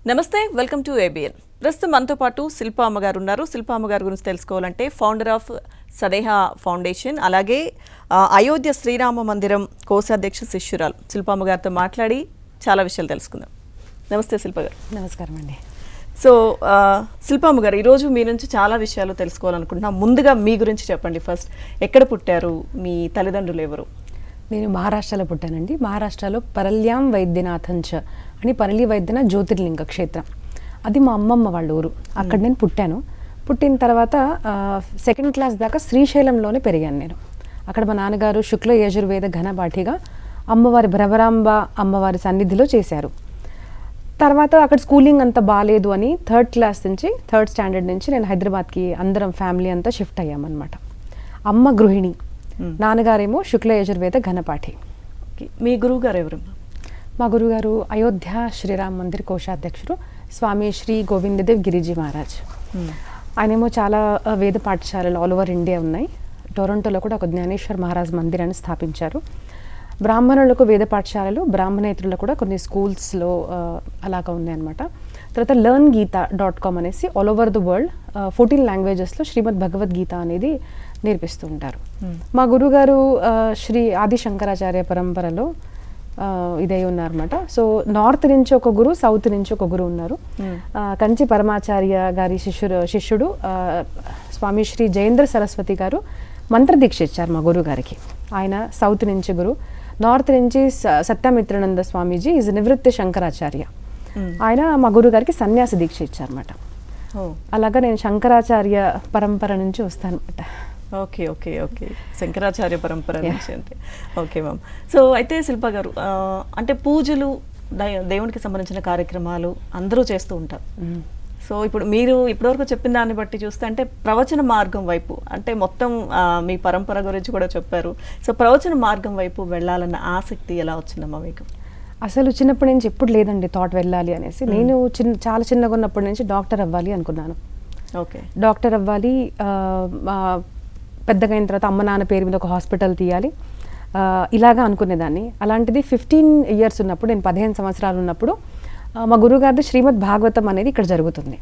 నమస్తే, welcome to ABN. ప్రస్తుతం మనతో పాటు శిల్ప అమ్మగారు ఉన్నారు. శిల్ప అమ్మగారి గురించి తెలుసుకోవాలంటే ఫౌండర్ ఆఫ్ సదేహ ఫౌండేషన్, అలాగే అయోధ్య శ్రీరామ మందిరం కోశాధ్యక్ష శిష్యురాలు శిల్ప అమ్మగారితో మాట్లాడి చాలా విషయాలు తెలుసుకుందాం. నమస్తే శిల్ప గారు. నమస్కారం అండి. సో శిల్ప అమ్మగారు, ఈరోజు మీ నుంచి చాలా విషయాలు తెలుసుకోవాలనుకుంటున్నాం. ముందుగా మీ గురించి చెప్పండి. ఫస్ట్ ఎక్కడ పుట్టారు, మీ తల్లిదండ్రులు ఎవరు? నేను మహారాష్ట్రలో పుట్టానండి. మహారాష్ట్రలో పరల్యాం వైద్యనాథంచ అని పరళి వైద్యనాథ్ జ్యోతిర్లింగ క్షేత్రం, అది మా అమ్మమ్మ వాళ్ళ ఊరు. అక్కడ నేను పుట్టాను. పుట్టిన తర్వాత సెకండ్ క్లాస్ దాకా శ్రీశైలంలోనే పెరిగాను నేను. అక్కడ మా నాన్నగారు శుక్ల యజుర్వేద ఘనపాఠిగా అమ్మవారి భ్రవరాంబ అమ్మవారి సన్నిధిలో చేశారు. తర్వాత అక్కడ స్కూలింగ్ అంత బాగాలేదు అని థర్డ్ స్టాండర్డ్ నుంచి నేను హైదరాబాద్కి అందరం ఫ్యామిలీ అంతా షిఫ్ట్ అయ్యామన్నమాట. అమ్మ గృహిణి, నాన్నగారేమో శుక్ల యజుర్వేద ఘనపాఠి. మీ గురువు గారు ఎవరు? మా గురుగారు అయోధ్య శ్రీరామ్ మందిర్ కోశాధ్యక్షుడు స్వామి శ్రీ గోవిందదేవ్ గిరిజీ మహారాజ్. ఆయనేమో చాలా వేద పాఠశాలలు ఆల్ ఓవర్ ఇండియా ఉన్నాయి. టొరంటోలో కూడా ఒక జ్ఞానేశ్వర్ మహారాజ్ మందిరాన్ని స్థాపించారు. బ్రాహ్మణులకు వేద పాఠశాలలు, బ్రాహ్మణేతరులకు కూడా కొన్ని స్కూల్స్లో అలాగా ఉన్నాయన్నమాట. తర్వాత learngita.com అనేసి ఆల్ ఓవర్ ద వరల్డ్ 14 లాంగ్వేజెస్లో శ్రీమద్ భగవద్గీత అనేది నేర్పిస్తూ ఉంటారు. మా గురుగారు శ్రీ ఆది శంకరాచార్య పరంపరలో ఇదై ఉన్నారన్నమాట. సో నార్త్ నుంచి ఒక గురు, సౌత్ నుంచి ఒక గురు ఉన్నారు. కంచి పరమాచార్య గారి శిష్యుడు స్వామి శ్రీ జయేంద్ర సరస్వతి గారు మంత్రదీక్ష ఇచ్చారు మా గురువు గారికి. ఆయన సౌత్ నుంచి గురు. నార్త్ నుంచి సత్యమిత్రానంద స్వామీజీ ఈజ్ నివృత్తి శంకరాచార్య, ఆయన మా గురువు గారికి సన్యాస దీక్ష ఇచ్చారన్నమాట. అలాగా నేను శంకరాచార్య పరంపర నుంచి వస్తాను అనమాట. ఓకే ఓకే ఓకే శంకరాచార్య పరంపర నుంచి. అంటే ఓకే మ్యామ్. సో అయితే శిల్ప గారు, అంటే పూజలు, దేవునికి సంబంధించిన కార్యక్రమాలు అందరూ చేస్తూ ఉంటారు. సో ఇప్పుడు మీరు ఇప్పటివరకు చెప్పిన దాన్ని బట్టి చూస్తే అంటే ప్రవచన మార్గం వైపు, అంటే మొత్తం మీ పరంపర గురించి కూడా చెప్పారు. సో ప్రవచన మార్గం వైపు వెళ్ళాలన్న ఆసక్తి ఎలా వచ్చిందమ్మా మీకు? అసలు చిన్నప్పటి నుంచి ఎప్పుడు లేదండి థాట్ వెళ్ళాలి అనేసి. నేను చాలా చిన్నగా ఉన్నప్పటి నుంచి డాక్టర్ అవ్వాలి అనుకున్నాను. ఓకే, డాక్టర్ అవ్వాలి. పెద్దగా అయిన తర్వాత అమ్మ నాన్న పేరు మీద ఒక హాస్పిటల్ తీయాలి, ఇలాగా అనుకునేదాన్ని. అలాంటిది 15 years ఉన్నప్పుడు, నేను 15 సంవత్సరాలు ఉన్నప్పుడు మా గురుగారిది శ్రీమద్ భాగవతం అనేది ఇక్కడ జరుగుతుంది.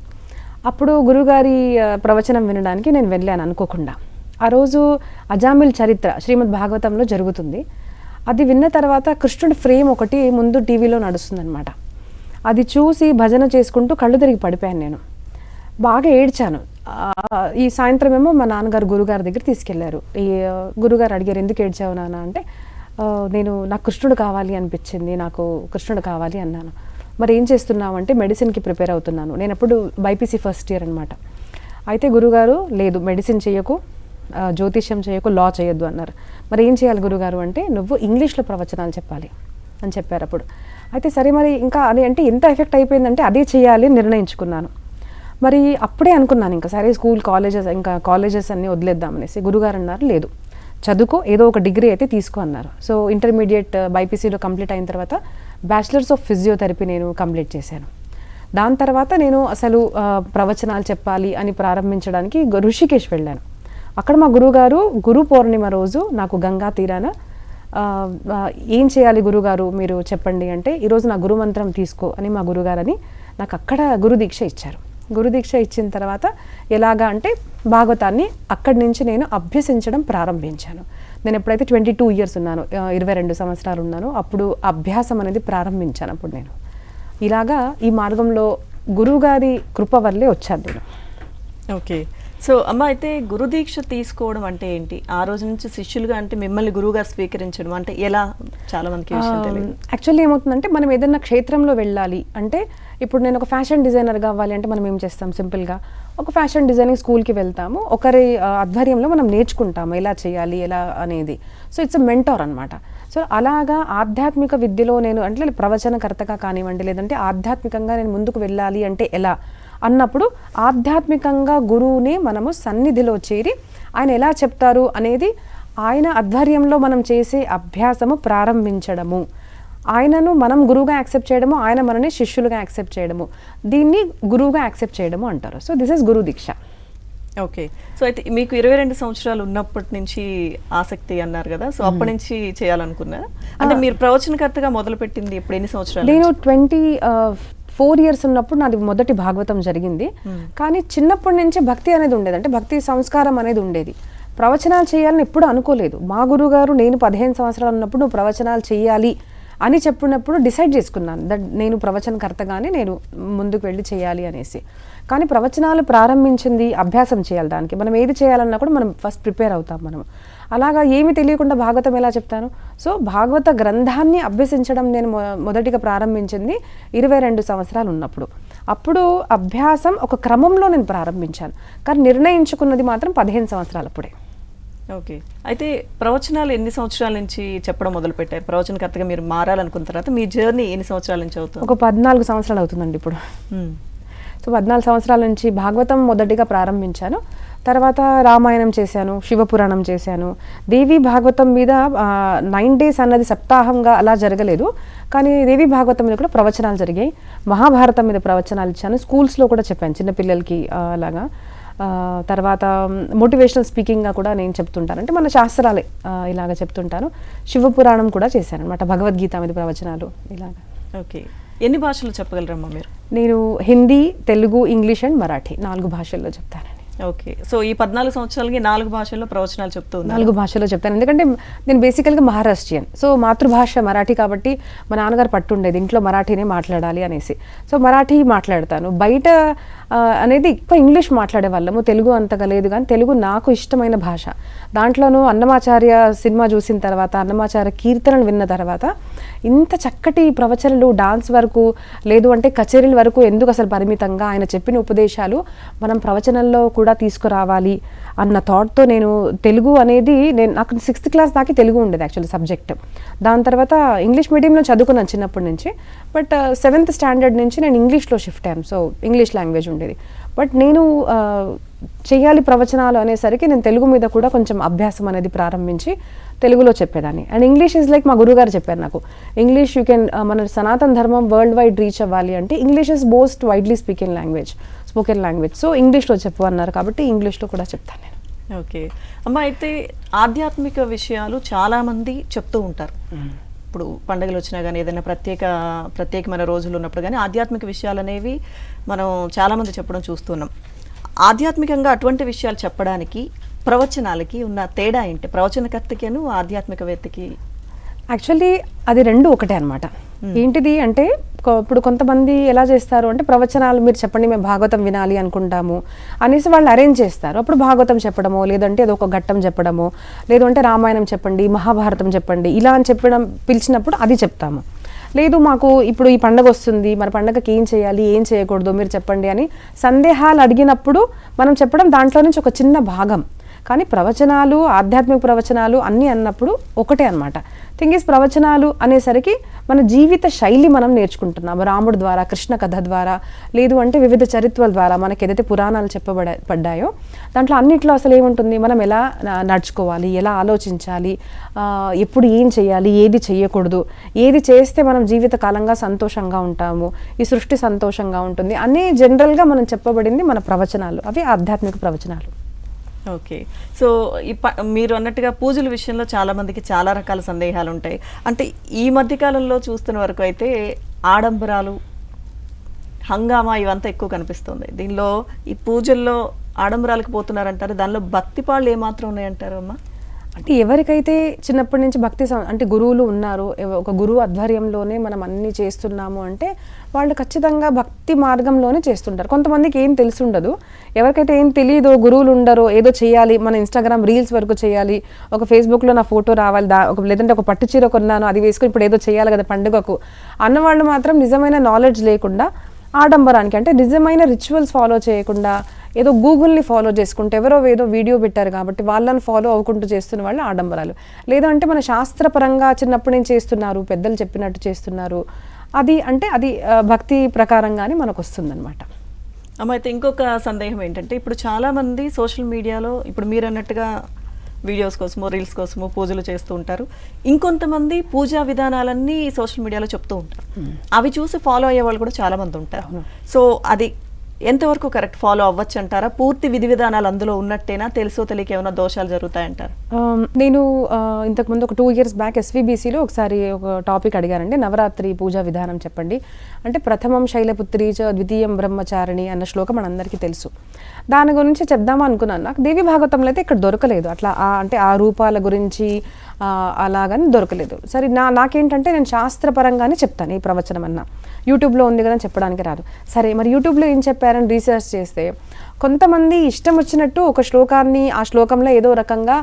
అప్పుడు గురుగారి ప్రవచనం వినడానికి నేను వెళ్ళాను అనుకోకుండా. ఆ రోజు అజామిల్ చరిత్ర శ్రీమద్ భాగవతంలో జరుగుతుంది. అది విన్న తర్వాత కృష్ణుడి ఫ్రేమ్ ఒకటి ముందు టీవీలో నడుస్తుందన్నమాట. అది చూసి భజన చేసుకుంటూ కళ్ళు తిరిగి పడిపోయాను. నేను బాగా ఏడ్చాను. ఈ సాయంత్రం ఏమో మా నాన్నగారు గురుగారి దగ్గర తీసుకెళ్లారు. ఈ గురుగారు అడిగారు, ఎందుకు ఏడ్చావు నాన్న అంటే, నాకు కృష్ణుడు కావాలి అనిపించింది, నాకు కృష్ణుడు కావాలి అన్నాను. మరి ఏం చేస్తున్నావు అంటే, మెడిసిన్కి ప్రిపేర్ అవుతున్నాను. నేను అప్పుడు బైపీసీ ఫస్ట్ ఇయర్ అనమాట. అయితే గురుగారు, లేదు మెడిసిన్ చేయకు, జ్యోతిష్యం చేయకు, లా చేయొద్దు అన్నారు. మరి ఏం చేయాలి గురుగారు అంటే, నువ్వు ఇంగ్లీష్లో ప్రవచనాలు చెప్పాలి అని చెప్పారు అప్పుడు. అయితే సరే, మరి ఇంకా అది అంటే ఎంత ఎఫెక్ట్ అయిపోయిందంటే అదే చేయాలి అని నిర్ణయించుకున్నాను. మరి అప్పుడే అనుకున్నాను, ఇంకా సరే కాలేజెస్ అన్నీ వదిలేద్దామనేసి. గురుగారు అన్నారు, లేదు చదువుకో, ఏదో ఒక డిగ్రీ అయితే తీసుకో అన్నారు. సో ఇంటర్మీడియట్ బైపీసీలో కంప్లీట్ అయిన తర్వాత బ్యాచిలర్స్ ఆఫ్ ఫిజియోథెరపీ నేను కంప్లీట్ చేశాను. దాని తర్వాత నేను అసలు ప్రవచనాలు చెప్పాలి అని ప్రారంభించడానికి ఋషికేశ్ వెళ్ళాను. అక్కడ మా గురుగారు గురు పౌర్ణిమ రోజు నాకు గంగా తీరాన ఏం చేయాలి గురుగారు మీరు చెప్పండి అంటే, ఈరోజు నా గురుమంత్రం తీసుకో అని మా గురుగారని నాకు అక్కడ గురుదీక్ష ఇచ్చారు. గురుదీక్ష ఇచ్చిన తర్వాత ఎలాగా అంటే, భాగవతాన్ని అక్కడి నుంచి నేను అభ్యసించడం ప్రారంభించాను. నేను ఎప్పుడైతే 22 years ఉన్నాను, 22 సంవత్సరాలు ఉన్నాను, అప్పుడు అభ్యాసం అనేది ప్రారంభించాను. అప్పుడు నేను ఇలాగా ఈ మార్గంలో గురువుగారి కృప వల్లే వచ్చాను నేను. ఓకే. సో అమ్మ, అయితే గురుదీక్ష తీసుకోవడం అంటే ఏంటి? ఆ రోజు నుంచి శిష్యులుగా అంటే మిమ్మల్ని గురువుగారు స్వీకరించడం అంటే ఎలా? చాలా మందికి యాక్చువల్లీ ఏమవుతుందంటే, మనం ఏదైనా క్షేత్రంలో వెళ్ళాలి అంటే, ఇప్పుడు నేను ఒక ఫ్యాషన్ డిజైనర్ కావాలి అంటే మనం ఏం చేస్తాం, సింపుల్గా ఒక ఫ్యాషన్ డిజైనింగ్ స్కూల్కి వెళ్తాము, ఒకరి ఆధ్వర్యంలో మనం నేర్చుకుంటాము ఎలా చేయాలి ఎలా అనేది. సో ఇట్స్ అ మెంటార్ అనమాట. సో అలాగా ఆధ్యాత్మిక విద్యలో నేను అంటే ప్రవచనకర్తగా కానివ్వండి, లేదంటే ఆధ్యాత్మికంగా నేను ముందుకు వెళ్ళాలి అంటే ఎలా అన్నప్పుడు, ఆధ్యాత్మికంగా గురువుని మనము సన్నిధిలో చేరి ఆయన ఎలా చెప్తారు అనేది ఆయన ఆధ్వర్యంలో మనం చేసే అభ్యాసము ప్రారంభించడము, ఆయనను మనం గురువుగా యాక్సెప్ట్ చేయడము, ఆయన మనని శిష్యులుగా యాక్సెప్ట్ చేయడము, దీన్ని గురువుగా యాక్సెప్ట్ చేయడము అంటారు. So this is guru diksha. Okay. So అయితే మీకు 22 సంవత్సరాలు ఉన్నప్పటి నుంచి ఆసక్తి అన్నారు కదా, సో అప్పటి నుంచి చేయాలనుకున్నారా? అంటే మీరు ప్రవచనకర్తగా మొదలు పెట్టింది ఇప్పుడు ఎన్ని సంవత్సరాలు? నేను 4 years ఉన్నప్పుడు నాది మొదటి భాగవతం జరిగింది. కానీ చిన్నప్పటి నుంచి భక్తి అనేది ఉండేది, అంటే భక్తి సంస్కారం అనేది ఉండేది. ప్రవచనాలు చేయాలని ఎప్పుడు అనుకోలేదు. మా గురుగారు నేను 15 సంవత్సరాలు ఉన్నప్పుడు నువ్వు ప్రవచనాలు చేయాలి అని చెప్పినప్పుడు డిసైడ్ చేసుకున్నాను దట్ నేను ప్రవచనకర్తగానే నేను ముందుకు వెళ్ళి చేయాలి అనేసి. కానీ ప్రవచనాలు ప్రారంభించింది అభ్యాసం చేయాలి. దానికి మనం ఏది చేయాలన్నా కూడా మనం ఫస్ట్ ప్రిపేర్ అవుతాం. మనం అలాగా ఏమి తెలియకుండా భాగవతం ఎలా చెప్తాను? సో భాగవత గ్రంథాన్ని అభ్యసించడం నేను మొదటిగా ప్రారంభించింది 22 సంవత్సరాలు ఉన్నప్పుడు. అప్పుడు అభ్యాసం ఒక క్రమంలో నేను ప్రారంభించాను, కానీ నిర్ణయించుకున్నది మాత్రం 15 సంవత్సరాలప్పుడే. ఓకే. అయితే ప్రవచనాలు ఎన్ని సంవత్సరాల నుంచి చెప్పడం మొదలు పెట్టారు? ప్రవచనకర్తగా మీరు మారాలనుకున్న తర్వాత మీ జర్నీ ఎన్ని సంవత్సరాల నుంచి అవుతుంది? ఒక 14 సంవత్సరాలు అవుతుందండి ఇప్పుడు. సో 14 సంవత్సరాల నుంచి భాగవతం మొదటిగా ప్రారంభించాను. తర్వాత రామాయణం చేశాను, శివపురాణం చేశాను. దేవి భాగవతం మీద 9 days అన్నది సప్తాహంగా అలా జరగలేదు, కానీ దేవి భాగవతం మీద కూడా ప్రవచనాలు జరిగాయి. మహాభారతం మీద ప్రవచనాలు ఇచ్చాను, స్కూల్స్లో కూడా చెప్పాను చిన్నపిల్లలకి అలాగా. తర్వాత మోటివేషనల్ స్పీకింగ్గా కూడా నేను చెప్తుంటాను, అంటే మన శాస్త్రాలే ఇలాగ చెప్తుంటాను. శివపురాణం కూడా చేశాను అనమాట, భగవద్గీత మీద ప్రవచనాలు ఇలాగా. ఓకే. ఎన్ని భాషలు చెప్పగలరమ్మా మీరు? నేను హిందీ, తెలుగు, ఇంగ్లీష్ అండ్ మరాఠీ 4 భాషల్లో చెప్తానండి. ఓకే. సో ఈ 14 సంవత్సరాలకి 4 భాషల్లో ప్రవచనాలు చెప్తూ ఉన్నారు? 4 భాషల్లో చెప్తాను, ఎందుకంటే నేను బేసికల్గా మహారాష్ట్రియన్. సో మాతృభాష మరాఠీ కాబట్టి మా నాన్నగారు పట్టుండేది ఇంట్లో మరాఠీనే మాట్లాడాలి అనేసి. సో మరాఠీ మాట్లాడతాను. బయట అనేది ఎక్కువ ఇంగ్లీష్ మాట్లాడే వాళ్ళము, తెలుగు అంతగా లేదు. కానీ తెలుగు నాకు ఇష్టమైన భాష. దాంట్లోనూ అన్నమాచార్య సినిమా చూసిన తర్వాత, అన్నమాచార్య కీర్తనలు విన్న తర్వాత ఇంత చక్కటి ప్రవచనలు, డాన్స్ వరకు, లేదు అంటే కచేరీల వరకు ఎందుకు అసలు పరిమితంగా, ఆయన చెప్పిన ఉపదేశాలు మనం ప్రవచనంలో కూడా తీసుకురావాలి అన్న థాట్తో నేను తెలుగు అనేది నాకు 6th క్లాస్ దాకా తెలుగు ఉండేది యాక్చువల్లీ సబ్జెక్ట్. దాని తర్వాత ఇంగ్లీష్ మీడియంలో చదువుకున్నాను చిన్నప్పటి నుంచి. బట్ 7th స్టాండర్డ్ నుంచి నేను ఇంగ్లీష్లో షిఫ్ట్ అయ్యాను. సో ఇంగ్లీష్ లాంగ్వేజ్ ఉండేది. బట్ నేను చేయాలి ప్రవచనాలు అనేసరికి నేను తెలుగు మీద కూడా కొంచెం అభ్యాసం అనేది ప్రారంభించి తెలుగులో చెప్పేదాన్ని. అండ్ ఇంగ్లీష్ ఈజ్ లైక్ మా గురుగారు చెప్పారు నాకు, ఇంగ్లీష్ యూ కెన్, మన సనాతన ధర్మం వరల్డ్ వైడ్ రీచ్ అవ్వాలి అంటే English is most widely spoken language. So ఇంగ్లీష్లో చెప్పు అన్నారు కాబట్టి ఇంగ్లీష్లో కూడా చెప్తాను నేను. ఓకే అమ్మ. అయితే ఆధ్యాత్మిక విషయాలు చాలామంది చెప్తూ ఉంటారు. ఇప్పుడు పండుగలు వచ్చినా కానీ, ఏదైనా ప్రత్యేకమైన రోజులు ఉన్నప్పుడు కానీ ఆధ్యాత్మిక విషయాలు అనేవి మనం చాలామంది చెప్పడం చూస్తున్నాం. ఆధ్యాత్మికంగా అటువంటి విషయాలు చెప్పడానికి ప్రవచనాలకి ఉన్న తేడా ఏంటి? ప్రవచనకర్తకిను ఆధ్యాత్మికవేత్తకి యాక్చువల్లీ అది 2 ఒకటే అనమాట. ఏంటిది అంటే ఇప్పుడు కొంతమంది ఎలా చేస్తారు అంటే ప్రవచనాలు మీరు చెప్పండి, మేము భాగవతం వినాలి అనుకుంటాము అనేసి వాళ్ళు అరేంజ్ చేస్తారు. అప్పుడు భాగవతం చెప్పడమో, లేదంటే ఏదో ఒక ఘట్టం చెప్పడమో, లేదంటే రామాయణం చెప్పండి, మహాభారతం చెప్పండి ఇలా అని పిలిచినప్పుడు అది చెప్తాము. లేదు మాకు ఇప్పుడు ఈ పండుగ వస్తుంది, మన పండుగకి ఏం చేయాలి, ఏం చేయకూడదు మీరు చెప్పండి అని సందేహాలు అడిగినప్పుడు మనం చెప్పడం దాంట్లో నుంచి ఒక చిన్న భాగం. కానీ ప్రవచనాలు, ఆధ్యాత్మిక ప్రవచనాలు అన్నీ అన్నప్పుడు ఒకటే అనమాట. థింగ్ ఈజ్ ప్రవచనాలు అనేసరికి మన జీవిత శైలి మనం నేర్చుకుంటున్నాము రాముడి ద్వారా, కృష్ణ కథ ద్వారా, లేదు అంటే వివిధ చరిత్రల ద్వారా మనకి ఏదైతే పురాణాలు చెప్పబడ్డాయో దాంట్లో అన్నిట్లో అసలు ఏముంటుంది, మనం ఎలా నడుచుకోవాలి, ఎలా ఆలోచించాలి, ఎప్పుడు ఏం చేయాలి, ఏది చేయకూడదు, ఏది చేస్తే మనం జీవితకాలంగా సంతోషంగా ఉంటాము, ఈ సృష్టి సంతోషంగా ఉంటుంది అనే జనరల్గా మనం చెప్పబడింది మన ప్రవచనాలు. అవి ఆధ్యాత్మిక ప్రవచనాలు. ఓకే. సో మీరు అన్నట్టుగా పూజల విషయంలో చాలామందికి చాలా రకాల సందేహాలు ఉంటాయి. అంటే ఈ మధ్యకాలంలో చూస్తున్న వరకు అయితే ఆడంబరాలు, హంగామా ఇవంతా ఎక్కువ కనిపిస్తుంది. దీనిలో ఈ పూజల్లో ఆడంబరాలకు పోతున్నారంటారు, దానిలో భక్తి పాళ్ళు ఏమాత్రం ఉన్నాయంటారు అమ్మా? అంటే ఎవరికైతే చిన్నప్పటి నుంచి భక్తి అంటే గురువులు ఉన్నారు, ఒక గురువు ఆధ్వర్యంలోనే మనం అన్నీ చేస్తున్నాము అంటే వాళ్ళు ఖచ్చితంగా భక్తి మార్గంలోనే చేస్తుంటారు. కొంతమందికి ఏం తెలిసి ఉండదు. ఎవరికైతే ఏం తెలియదో, గురువులు ఉండరో, ఏదో చేయాలి, మన ఇన్స్టాగ్రామ్ రీల్స్ వరకు చేయాలి, ఒక ఫేస్బుక్లో నా ఫోటో రావాలి, లేదంటే ఒక పట్టు చీర కొన్నాను అది వేసుకుని ఇప్పుడు ఏదో చేయాలి కదా పండుగకు అన్నవాళ్ళు మాత్రం నిజమైన నాలెడ్జ్ లేకుండా ఆడంబరానికి, అంటే నిజమైన రిచువల్స్ ఫాలో చేయకుండా ఏదో గూగుల్ని ఫాలో చేసుకుంటే ఎవరో ఏదో వీడియో పెట్టారు కాబట్టి వాళ్ళని ఫాలో అవ్వకుంటూ చేస్తున్న వాళ్ళు ఆడంబరాలు. లేదంటే మన శాస్త్రపరంగా చిన్నప్పుడు నేను చేస్తున్నారు, పెద్దలు చెప్పినట్టు చేస్తున్నారు, అది అంటే అది భక్తి ప్రకారంగానే మనకు వస్తుందన్నమాట. అమ్మ, అయితే ఇంకొక సందేహం ఏంటంటే ఇప్పుడు చాలామంది సోషల్ మీడియాలో ఇప్పుడు మీరు అన్నట్టుగా వీడియోస్ కోసమో, రీల్స్ కోసమో పూజలు చేస్తూ ఉంటారు. ఇంకొంతమంది పూజా విధానాలన్నీ సోషల్ మీడియాలో చెప్తూ ఉంటారు. అవి చూసి ఫాలో అయ్యే వాళ్ళు కూడా చాలామంది ఉంటారు. సో అది ఎంతవరకు కరెక్ట్ ఫాలో అవ్వచ్చు అంటారా? పూర్తి విధి విధానాలు అందులో ఉన్నట్టేనా, తెలుసో తెలియక ఏమైనా దోషాలు జరుగుతాయంటారు? నేను ఇంతకుముందు ఒక 2 years బ్యాక్ SVBCలో ఒకసారి ఒక టాపిక్ అడిగానండి, నవరాత్రి పూజా విధానం చెప్పండి అంటే ప్రథమం శైలపుత్రి చ ద్వితీయం బ్రహ్మచారిణి అన్న శ్లోకం మనందరికీ తెలుసు. దాని గురించి చెప్దామా అనుకున్నాను. నాకు దేవి భాగవతంలో అయితే ఇక్కడ దొరకలేదు అట్లా అంటే ఆ రూపాల గురించి అలాగని దొరకలేదు. సరే నాకేంటంటే నేను శాస్త్రపరంగానే చెప్తాను ఈ ప్రవచనం అన్న, యూట్యూబ్లో ఉంది కదా చెప్పడానికి రాదు. సరే మరి యూట్యూబ్లో ఏం చెప్పారని రీసెర్చ్ చేస్తే కొంతమంది ఇష్టం వచ్చినట్టు ఒక శ్లోకాన్ని ఆ శ్లోకంలో ఏదో రకంగా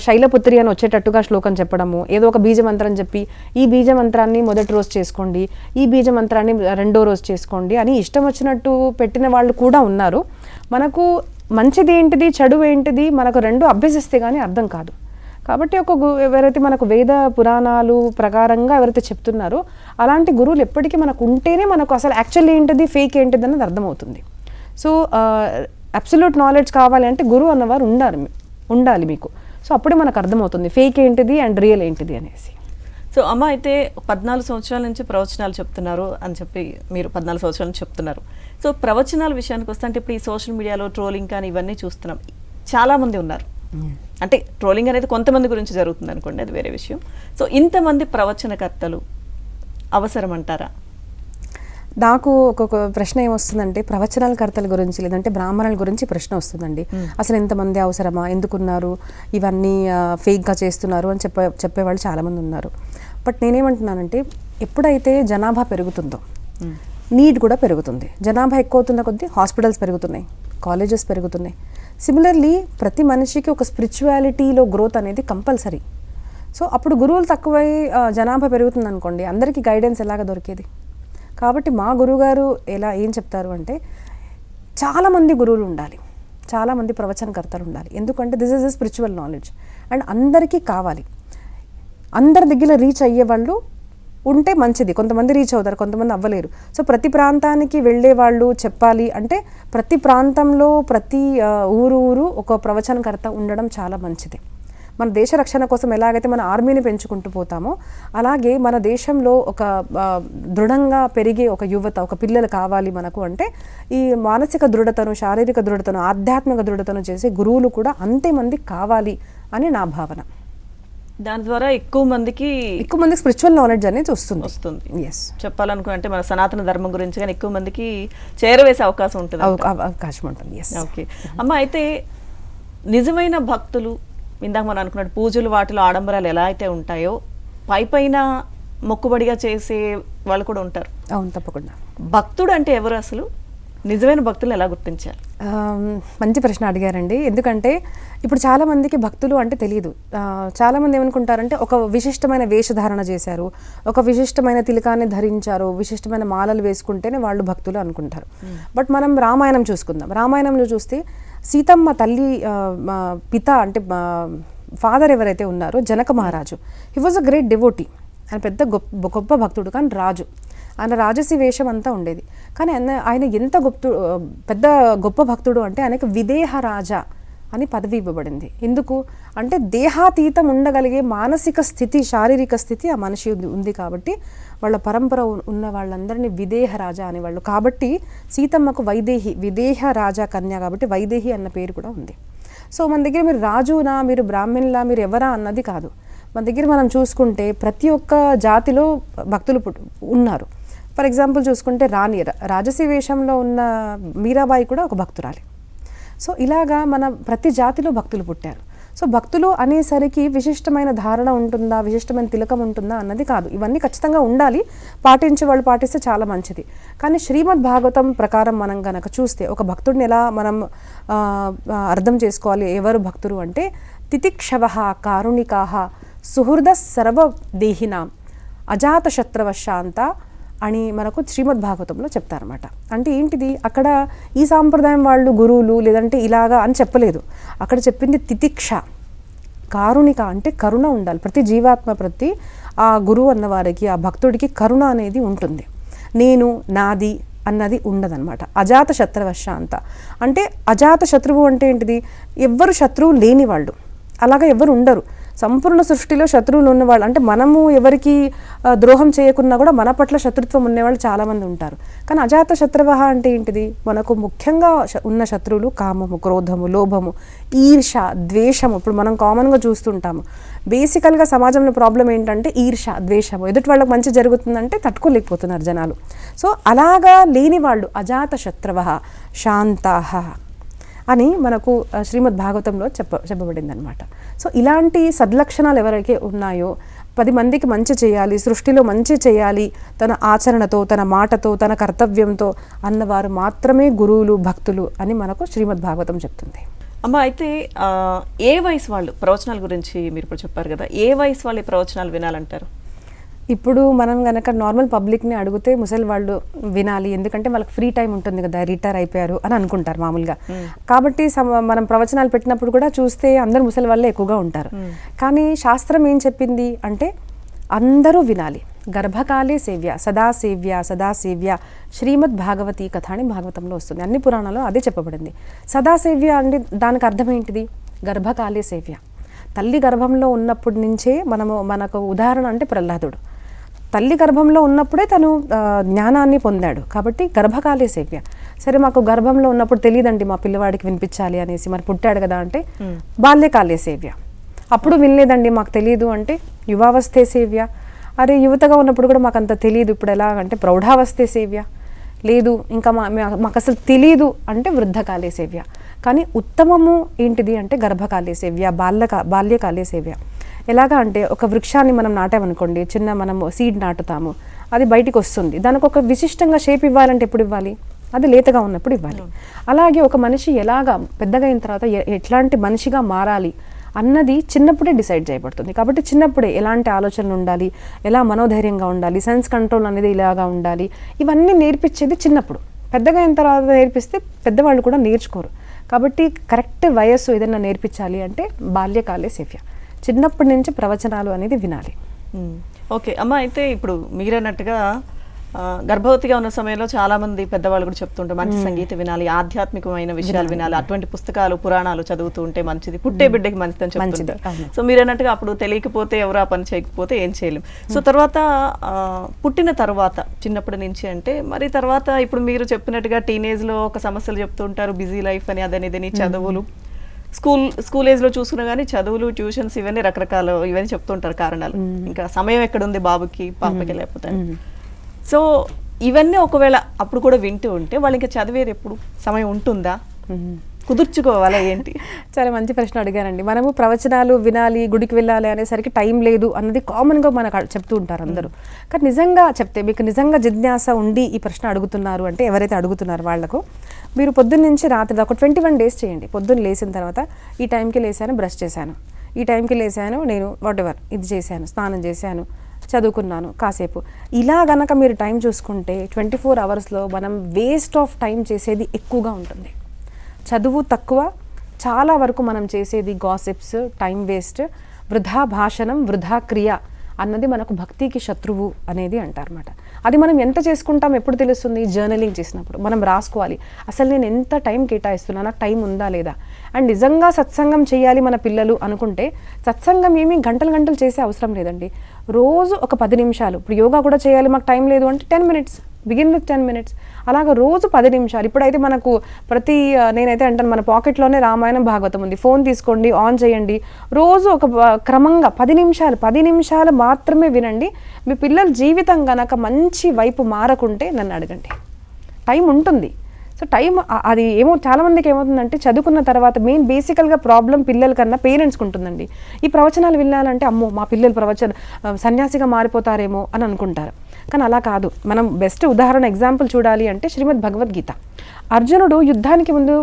శైలపుత్రి అని వచ్చేటట్టుగా శ్లోకం చెప్పడము, ఏదో ఒక బీజమంత్రం చెప్పి ఈ బీజమంత్రాన్ని మొదటి రోజు చేసుకోండి, ఈ బీజమంత్రాన్ని రెండో రోజు చేసుకోండి అని ఇష్టం వచ్చినట్టు పెట్టిన వాళ్ళు కూడా ఉన్నారు. మనకు మంచిది ఏంటిది చెడు ఏంటిది మనకు రెండు అభ్యసిస్తే కానీ అర్థం కాదు. కాబట్టి ఎవరైతే మనకు వేద పురాణాలు ప్రకారంగా ఎవరైతే చెప్తున్నారో అలాంటి గురువులు ఎప్పటికీ మనకు ఉంటేనే మనకు అసలు యాక్చువల్ ఏంటిది ఫేక్ ఏంటిది అన్నది అర్థమవుతుంది. సో అబ్సల్యూట్ నాలెడ్జ్ కావాలి అంటే గురువు అన్నవారు ఉండాలి మీకు. సో అప్పుడే మనకు అర్థమవుతుంది ఫేక్ ఏంటిది అండ్ రియల్ ఏంటిది అనేసి. సో అమ్మ అయితే 14 సంవత్సరాల నుంచి ప్రవచనాలు చెప్తున్నారు అని చెప్పి మీరు 14 సంవత్సరాల నుంచి చెప్తున్నారు. సో ప్రవచనాల విషయానికి వస్తే అంటే ఇప్పుడు ఈ సోషల్ మీడియాలో ట్రోలింగ్ కానీ ఇవన్నీ చూస్తున్నాం, చాలామంది ఉన్నారు. అంటే ట్రోలింగ్ అనేది కొంతమంది గురించి జరుగుతుంది అనుకోండి, అది వేరే విషయం. సో ఇంతమంది ప్రవచనకర్తలు అవసరం అంటారా? నాకు ఒక్కొక్క ప్రశ్న ఏమొస్తుందంటే ప్రవచనాల కర్తల గురించి లేదంటే బ్రాహ్మణుల గురించి ప్రశ్న వస్తుందండి. అసలు ఎంతమంది అవసరమా, ఎందుకున్నారు, ఇవన్నీ ఫేక్గా చేస్తున్నారు అని చెప్పేవాళ్ళు చాలామంది ఉన్నారు. బట్ నేనేమంటున్నానంటే ఎప్పుడైతే జనాభా పెరుగుతుందో నీడ్ కూడా పెరుగుతుంది. జనాభా ఎక్కువ అవుతున్న కొద్దీ హాస్పిటల్స్ పెరుగుతున్నాయి, కాలేజెస్ పెరుగుతున్నాయి. సిమిలర్లీ ప్రతి మనిషికి ఒక స్పిరిచువాలిటీలో గ్రోత్ అనేది కంపల్సరీ. సో అప్పుడు గురువులు తక్కువై జనాభా పెరుగుతుంది అనుకోండి, అందరికీ గైడెన్స్ ఎలాగ దొరికేది? కాబట్టి మా గురువుగారు ఏం చెప్తారు అంటే చాలామంది గురువులు ఉండాలి, చాలామంది ప్రవచనకర్తలు ఉండాలి. ఎందుకంటే this is a spiritual knowledge and అందరికీ కావాలి. అందరి దగ్గర రీచ్ అయ్యే వాళ్ళు ఉంటే మంచిది. కొంతమంది రీచ్ అవుతారు, కొంతమంది అవ్వలేరు. సో ప్రతి ప్రాంతానికి వెళ్ళే వాళ్ళు చెప్పాలి అంటే ప్రతి ప్రాంతంలో ప్రతి ఊరు ఒక ప్రవచనకర్త ఉండడం చాలా మంచిది. మన దేశ రక్షణ కోసం ఎలాగైతే మన ఆర్మీని పెంచుకుంటూ పోతామో అలాగే మన దేశంలో ఒక దృఢంగా పెరిగే ఒక యువత, ఒక పిల్లలు కావాలి మనకు అంటే ఈ మానసిక దృఢతను, శారీరక దృఢతను, ఆధ్యాత్మిక దృఢతను చేసే గురువులు కూడా అంతే మంది కావాలి అని నా భావన. దాని ద్వారా ఎక్కువ మందికి స్పిరిచువల్ నాలెడ్జ్ అనేది వస్తుంది. ఎస్, చెప్పాలనుకుంటే మన సనాతన ధర్మం గురించి కానీ ఎక్కువ మందికి చేరవేసే అవకాశం ఉంటుంది. ఎస్. ఓకే అమ్మ, అయితే నిజమైన భక్తులు ఇందాక మనం అనుకున్నట్టు పూజలు వాటిలో ఆడంబరాలు ఎలా అయితే ఉంటాయో పైన మొక్కుబడిగా చేసే వాళ్ళు కూడా ఉంటారు. అవును, తప్పకుండా. భక్తుడు అంటే ఎవరు, అసలు నిజమైన భక్తులను ఎలా గుర్తించాలి? మంచి ప్రశ్న అడిగారండి. ఎందుకంటే ఇప్పుడు చాలామందికి భక్తులు అంటే తెలియదు. చాలామంది ఏమనుకుంటారంటే ఒక విశిష్టమైన వేషధారణ చేశారు, ఒక విశిష్టమైన తిలకాన్ని ధరించారు, విశిష్టమైన మాలలు వేసుకుంటేనే వాళ్ళు భక్తులు అనుకుంటారు. బట్ మనం రామాయణం చూసుకుందాం. రామాయణంలో చూస్తే సీతమ్మ తల్లి పిత అంటే ఫాదర్ ఎవరైతే ఉన్నారో జనక మహారాజు, he was a great devotee. ఆయన పెద్ద గొప్ప భక్తుడు, కానీ రాజు. ఆయన రాజసి వేషం అంతా ఉండేది. కానీ ఆయన ఎంత పెద్ద గొప్ప భక్తుడు అంటే ఆయనకు విదేహ రాజా అని పదవి ఇవ్వబడింది. ఎందుకు అంటే దేహాతీతం ఉండగలిగే మానసిక స్థితి, శారీరక స్థితి ఆ మనిషి ఉంది. కాబట్టి వాళ్ళ పరంపర ఉన్న వాళ్ళందరినీ విదేహ రాజా అనేవాళ్ళు. కాబట్టి సీతమ్మకు విదేహ రాజా కన్య కాబట్టి వైదేహి అన్న పేరు కూడా ఉంది. సో మన దగ్గర మీరు రాజునా, మీరు బ్రాహ్మణులా, మీరు ఎవరా అన్నది కాదు. మన దగ్గర మనం చూసుకుంటే ప్రతి ఒక్క జాతిలో భక్తులు ఉన్నారు. ఫర్ ఎగ్జాంపుల్ చూసుకుంటే రాజసీ వేషంలో ఉన్న మీరాబాయి కూడా ఒక భక్తురాలి. సో ఇలాగా మన ప్రతి జాతిలో భక్తులు పుట్టారు. సో భక్తులు అనేసరికి విశిష్టమైన ధారణ ఉంటుందా, విశిష్టమైన తిలకం ఉంటుందా అన్నది కాదు. ఇవన్నీ ఖచ్చితంగా ఉండాలి, పాటించే వాళ్ళు పాటిస్తే చాలా మంచిది. కానీ శ్రీమద్ భాగవతం ప్రకారం మనం కనుక చూస్తే ఒక భక్తుడిని ఎలా మనం అర్థం చేసుకోవాలి, ఎవరు భక్తులు అంటే తితిక్షవః కారుణికాః సుహృద సర్వదేహినాం అజాత శత్రువశాంత అని మనకు శ్రీమద్ భాగవతంలో చెప్తారన్నమాట. అంటే ఏంటిది, అక్కడ ఈ సాంప్రదాయం వాళ్ళు గురువులు లేదంటే ఇలాగా అని చెప్పలేదు. అక్కడ చెప్పింది తితిక్ష, కారుణిక అంటే కరుణ ఉండాలి. ప్రతి జీవాత్మ, ప్రతి ఆ గురువు అన్నవారికి, ఆ భక్తుడికి కరుణ అనేది ఉంటుంది. నేను నాది అన్నది ఉండదన్నమాట. అజాత శత్రువశాంత అంటే అజాత శత్రువు అంటే ఏంటిది, ఎవ్వరు శత్రువు లేని వాళ్ళు, అలాగా ఎవ్వరు ఉండరు. సంపూర్ణ సృష్టిలో శత్రువులు ఉన్నవాళ్ళు, అంటే మనము ఎవరికి ద్రోహం చేయకున్నా కూడా మన పట్ల శత్రుత్వం ఉండేవాళ్ళు చాలామంది ఉంటారు. కానీ అజాత శత్రువ అంటే ఏంటిది? మనకు ముఖ్యంగా ఉన్న శత్రువులు కామము, క్రోధము, లోభము, ఈర్ష, ద్వేషము. ఇప్పుడు మనం కామన్గా చూస్తుంటాము. బేసికల్గా సమాజంలో ప్రాబ్లం ఏంటంటే ఈర్ష, ద్వేషము. ఎదుటి వాళ్ళకి మంచి జరుగుతుందంటే తట్టుకోలేకపోతున్నారు జనాలు. సో అలాగా లేని వాళ్ళు అజాత శత్రువ శాంతాః అని మనకు శ్రీమద్ భాగవతంలో చెప్పబడింది అనమాట. సో ఇలాంటి సద్లక్షణాలు ఎవరైతే ఉన్నాయో, 10 మందికి మంచి చేయాలి, సృష్టిలో మంచి చేయాలి తన ఆచరణతో, తన మాటతో, తన కర్తవ్యంతో అన్నవారు మాత్రమే గురువులు, భక్తులు అని మనకు శ్రీమద్ భాగవతం చెప్తుంది. అమ్మ, అయితే ఏ వయసు వాళ్ళు ప్రవచనాల గురించి మీరు ఇప్పుడు చెప్పారు కదా, ఏ వయసు వాళ్ళు ఈ ప్రవచనాలు వినాలంటారు? ఇప్పుడు మనం కనుక నార్మల్ పబ్లిక్ని అడిగితే ముసలి వాళ్ళు వినాలి, ఎందుకంటే వాళ్ళకి ఫ్రీ టైం ఉంటుంది కదా, రిటైర్ అయిపోయారు అని అనుకుంటారు మామూలుగా. కాబట్టి మనం ప్రవచనాలు పెట్టినప్పుడు కూడా చూస్తే అందరు ముసలి వాళ్ళే ఎక్కువగా ఉంటారు. కానీ శాస్త్రం ఏం చెప్పింది అంటే అందరూ వినాలి. గర్భకాలే సేవ్య సదా సేవ్య సదా సేవ్య శ్రీమద్ భాగవతీ కథ అని భాగవతంలో వస్తుంది. అన్ని పురాణాల్లో అదే చెప్పబడింది. సదా సేవ్య అంటే దానికి అర్థం ఏంటిది? గర్భకాలే సేవ్య. తల్లి గర్భంలో ఉన్నప్పటి నుంచే మనకు ఉదాహరణ అంటే ప్రహ్లాదుడు తల్లి గర్భంలో ఉన్నప్పుడే తను జ్ఞానాన్ని పొందాడు. కాబట్టి గర్భకాలే సేవ్య. సరే, మాకు గర్భంలో ఉన్నప్పుడు తెలియదండి మా పిల్లవాడికి వినిపించాలి అనేసి, మరి పుట్టాడు కదా అంటే బాల్యకాలే సేవ్య. అప్పుడు వినలేదండి మాకు తెలియదు అంటే యువావస్థే సేవ్య. అరే, యువతగా ఉన్నప్పుడు కూడా మాకు అంత తెలియదు, ఇప్పుడు ఎలా అంటే ప్రౌఢావస్థే సేవ్య. లేదు ఇంకా మాకు అసలు తెలియదు అంటే వృద్ధకాలే సేవ్య. కానీ ఉత్తమము ఏంటిది అంటే గర్భకాలే సేవ్య, బాల్యకాలే సేవ్య. ఎలాగా అంటే ఒక వృక్షాన్ని మనం నాటామనుకోండి, చిన్న మనము సీడ్ నాటుతాము, అది బయటికి వస్తుంది. దానికి ఒక విశిష్టంగా షేప్ ఇవ్వాలంటే ఎప్పుడు ఇవ్వాలి? అది లేతగా ఉన్నప్పుడు ఇవ్వాలి. అలాగే ఒక మనిషి ఎలాగా పెద్దగా అయిన తర్వాత ఎట్లాంటి మనిషిగా మారాలి అన్నది చిన్నప్పుడే డిసైడ్ చేయబడుతుంది. కాబట్టి చిన్నప్పుడే ఎలాంటి ఆలోచనలు ఉండాలి, ఎలా మనోధైర్యంగా ఉండాలి, సెన్స్ కంట్రోల్ అనేది ఇలాగా ఉండాలి, ఇవన్నీ నేర్పించేది చిన్నప్పుడు. పెద్దగా అయిన తర్వాత నేర్పిస్తే పెద్దవాళ్ళు కూడా నేర్చుకోరు. కాబట్టి కరెక్ట్ వయస్సు ఏదైనా నేర్పించాలి అంటే బాల్యకాలే సేవ్య. చిన్నప్పటి నుంచి ప్రవచనాలు అనేది వినాలి. ఓకే అమ్మ, అయితే ఇప్పుడు మీరన్నట్టుగా గర్భవతిగా ఉన్న సమయంలో చాలా మంది పెద్దవాళ్ళు కూడా చెప్తుంటారు మంచి సంగీతం వినాలి, ఆధ్యాత్మికమైన విషయాలు వినాలి, అటువంటి పుస్తకాలు పురాణాలు చదువుతూ ఉంటే మంచిది, పుట్టే బిడ్డకి మంచిదని చెప్తుంటారు. సో మీరు అన్నట్టుగా అప్పుడు తెలియకపోతే ఎవరు ఆ పని చేయకపోతే ఏం చేయలేం. సో తర్వాత పుట్టిన తర్వాత చిన్నప్పటి నుంచి అంటే మరి తర్వాత ఇప్పుడు మీరు చెప్పినట్టుగా టీనేజ్లో ఒక సమస్యలు చెప్తూ ఉంటారు, బిజీ లైఫ్ అని అదని ఇదని, చదువులు, స్కూల్ ఏజ్లో చూసుకున్నా కానీ చదువులు, ట్యూషన్స్, ఇవన్నీ రకరకాల ఇవన్నీ చెప్తుంటారు కారణాలు. ఇంకా సమయం ఎక్కడుంది బాబుకి పాపకి లేకపోతే. సో ఇవన్నీ ఒకవేళ అప్పుడు కూడా వింటూ ఉంటే వాళ్ళు ఇంకా చదివేది ఎప్పుడు సమయం ఉంటుందా, కుదుర్చుకోవాలా ఏంటి? చాలా మంచి ప్రశ్న అడిగారండి. మనము ప్రవచనాలు వినాలి, గుడికి వెళ్ళాలి అనేసరికి టైం లేదు అన్నది కామన్గా మనకు చెప్తూ ఉంటారు అందరూ. కానీ నిజంగా చెప్తే మీకు నిజంగా జిజ్ఞాస ఉండి ఈ ప్రశ్న అడుగుతున్నారు అంటే ఎవరైతే అడుగుతున్నారో వాళ్లకు మీరు పొద్దున్న నుంచి రాత్రి దాకా 21 days చేయండి. పొద్దున్న లేచిన తర్వాత ఈ టైంకి లేసాను, బ్రష్ చేశాను, ఈ టైంకి లేసాను, నేను వాటెవర్ ఇది చేశాను, స్నానం చేశాను, చదువుకున్నాను కాసేపు, ఇలా గనక మీరు టైం చూసుకుంటే 24 hours మనం వేస్ట్ ఆఫ్ టైం చేసేది ఎక్కువగా ఉంటుంది. చదువు తక్కువ, చాలా వరకు మనం చేసేది గాసిప్స్, టైం వేస్ట్, వృధా భాషణం, వృధా క్రియ అన్నది మనకు భక్తికి శత్రువు అనేది అంటారన్నమాట. అది మనం ఎంత చేసుకుంటాం ఎప్పుడు తెలుస్తుంది? జర్నలింగ్ చేసినప్పుడు మనం రాసుకోవాలి, అసలు నేను ఎంత టైం కేటాయిస్తున్నా, నాకు టైం ఉందా లేదా. అండ్ నిజంగా సత్సంగం చేయాలి మన పిల్లలు అనుకుంటే సత్సంగం ఏమీ గంటలు చేసే అవసరం లేదండి. రోజు ఒక 10 నిమిషాలు, ఇప్పుడు యోగా కూడా చేయాలి మాకు టైం లేదు అంటే 10 minutes, బిగిన్ విత్ 10 minutes, అలాగా రోజు 10 నిమిషాలు. ఇప్పుడైతే మనకు నేనైతే అంటాను మన పాకెట్లోనే రామాయణం భాగవతం ఉంది, ఫోన్ తీసుకోండి, ఆన్ చేయండి, రోజు ఒక క్రమంగా 10 నిమిషాలు మాత్రమే వినండి. మీ పిల్లల జీవితం గనక మంచి వైపు మారకుంటే నన్ను అడగండి, టైం ఉంటుంది. సో టైం అది చాలామందికి ఏమవుతుందంటే చదువుకున్న తర్వాత మెయిన్ బేసికల్గా ప్రాబ్లం పిల్లల కన్నా పేరెంట్స్కి ఉంటుందండి. ఈ ప్రవచనాలు వినాలంటే అమ్మో మా పిల్లలు సన్యాసిగా మారిపోతారేమో అని అనుకుంటారు. కానీ అలా కాదు. మనం బెస్ట్ ఉదాహరణ ఎగ్జాంపుల్ చూడాలి అంటే శ్రీమద్ భగవద్గీత. అర్జునుడు యుద్ధానికి ముందు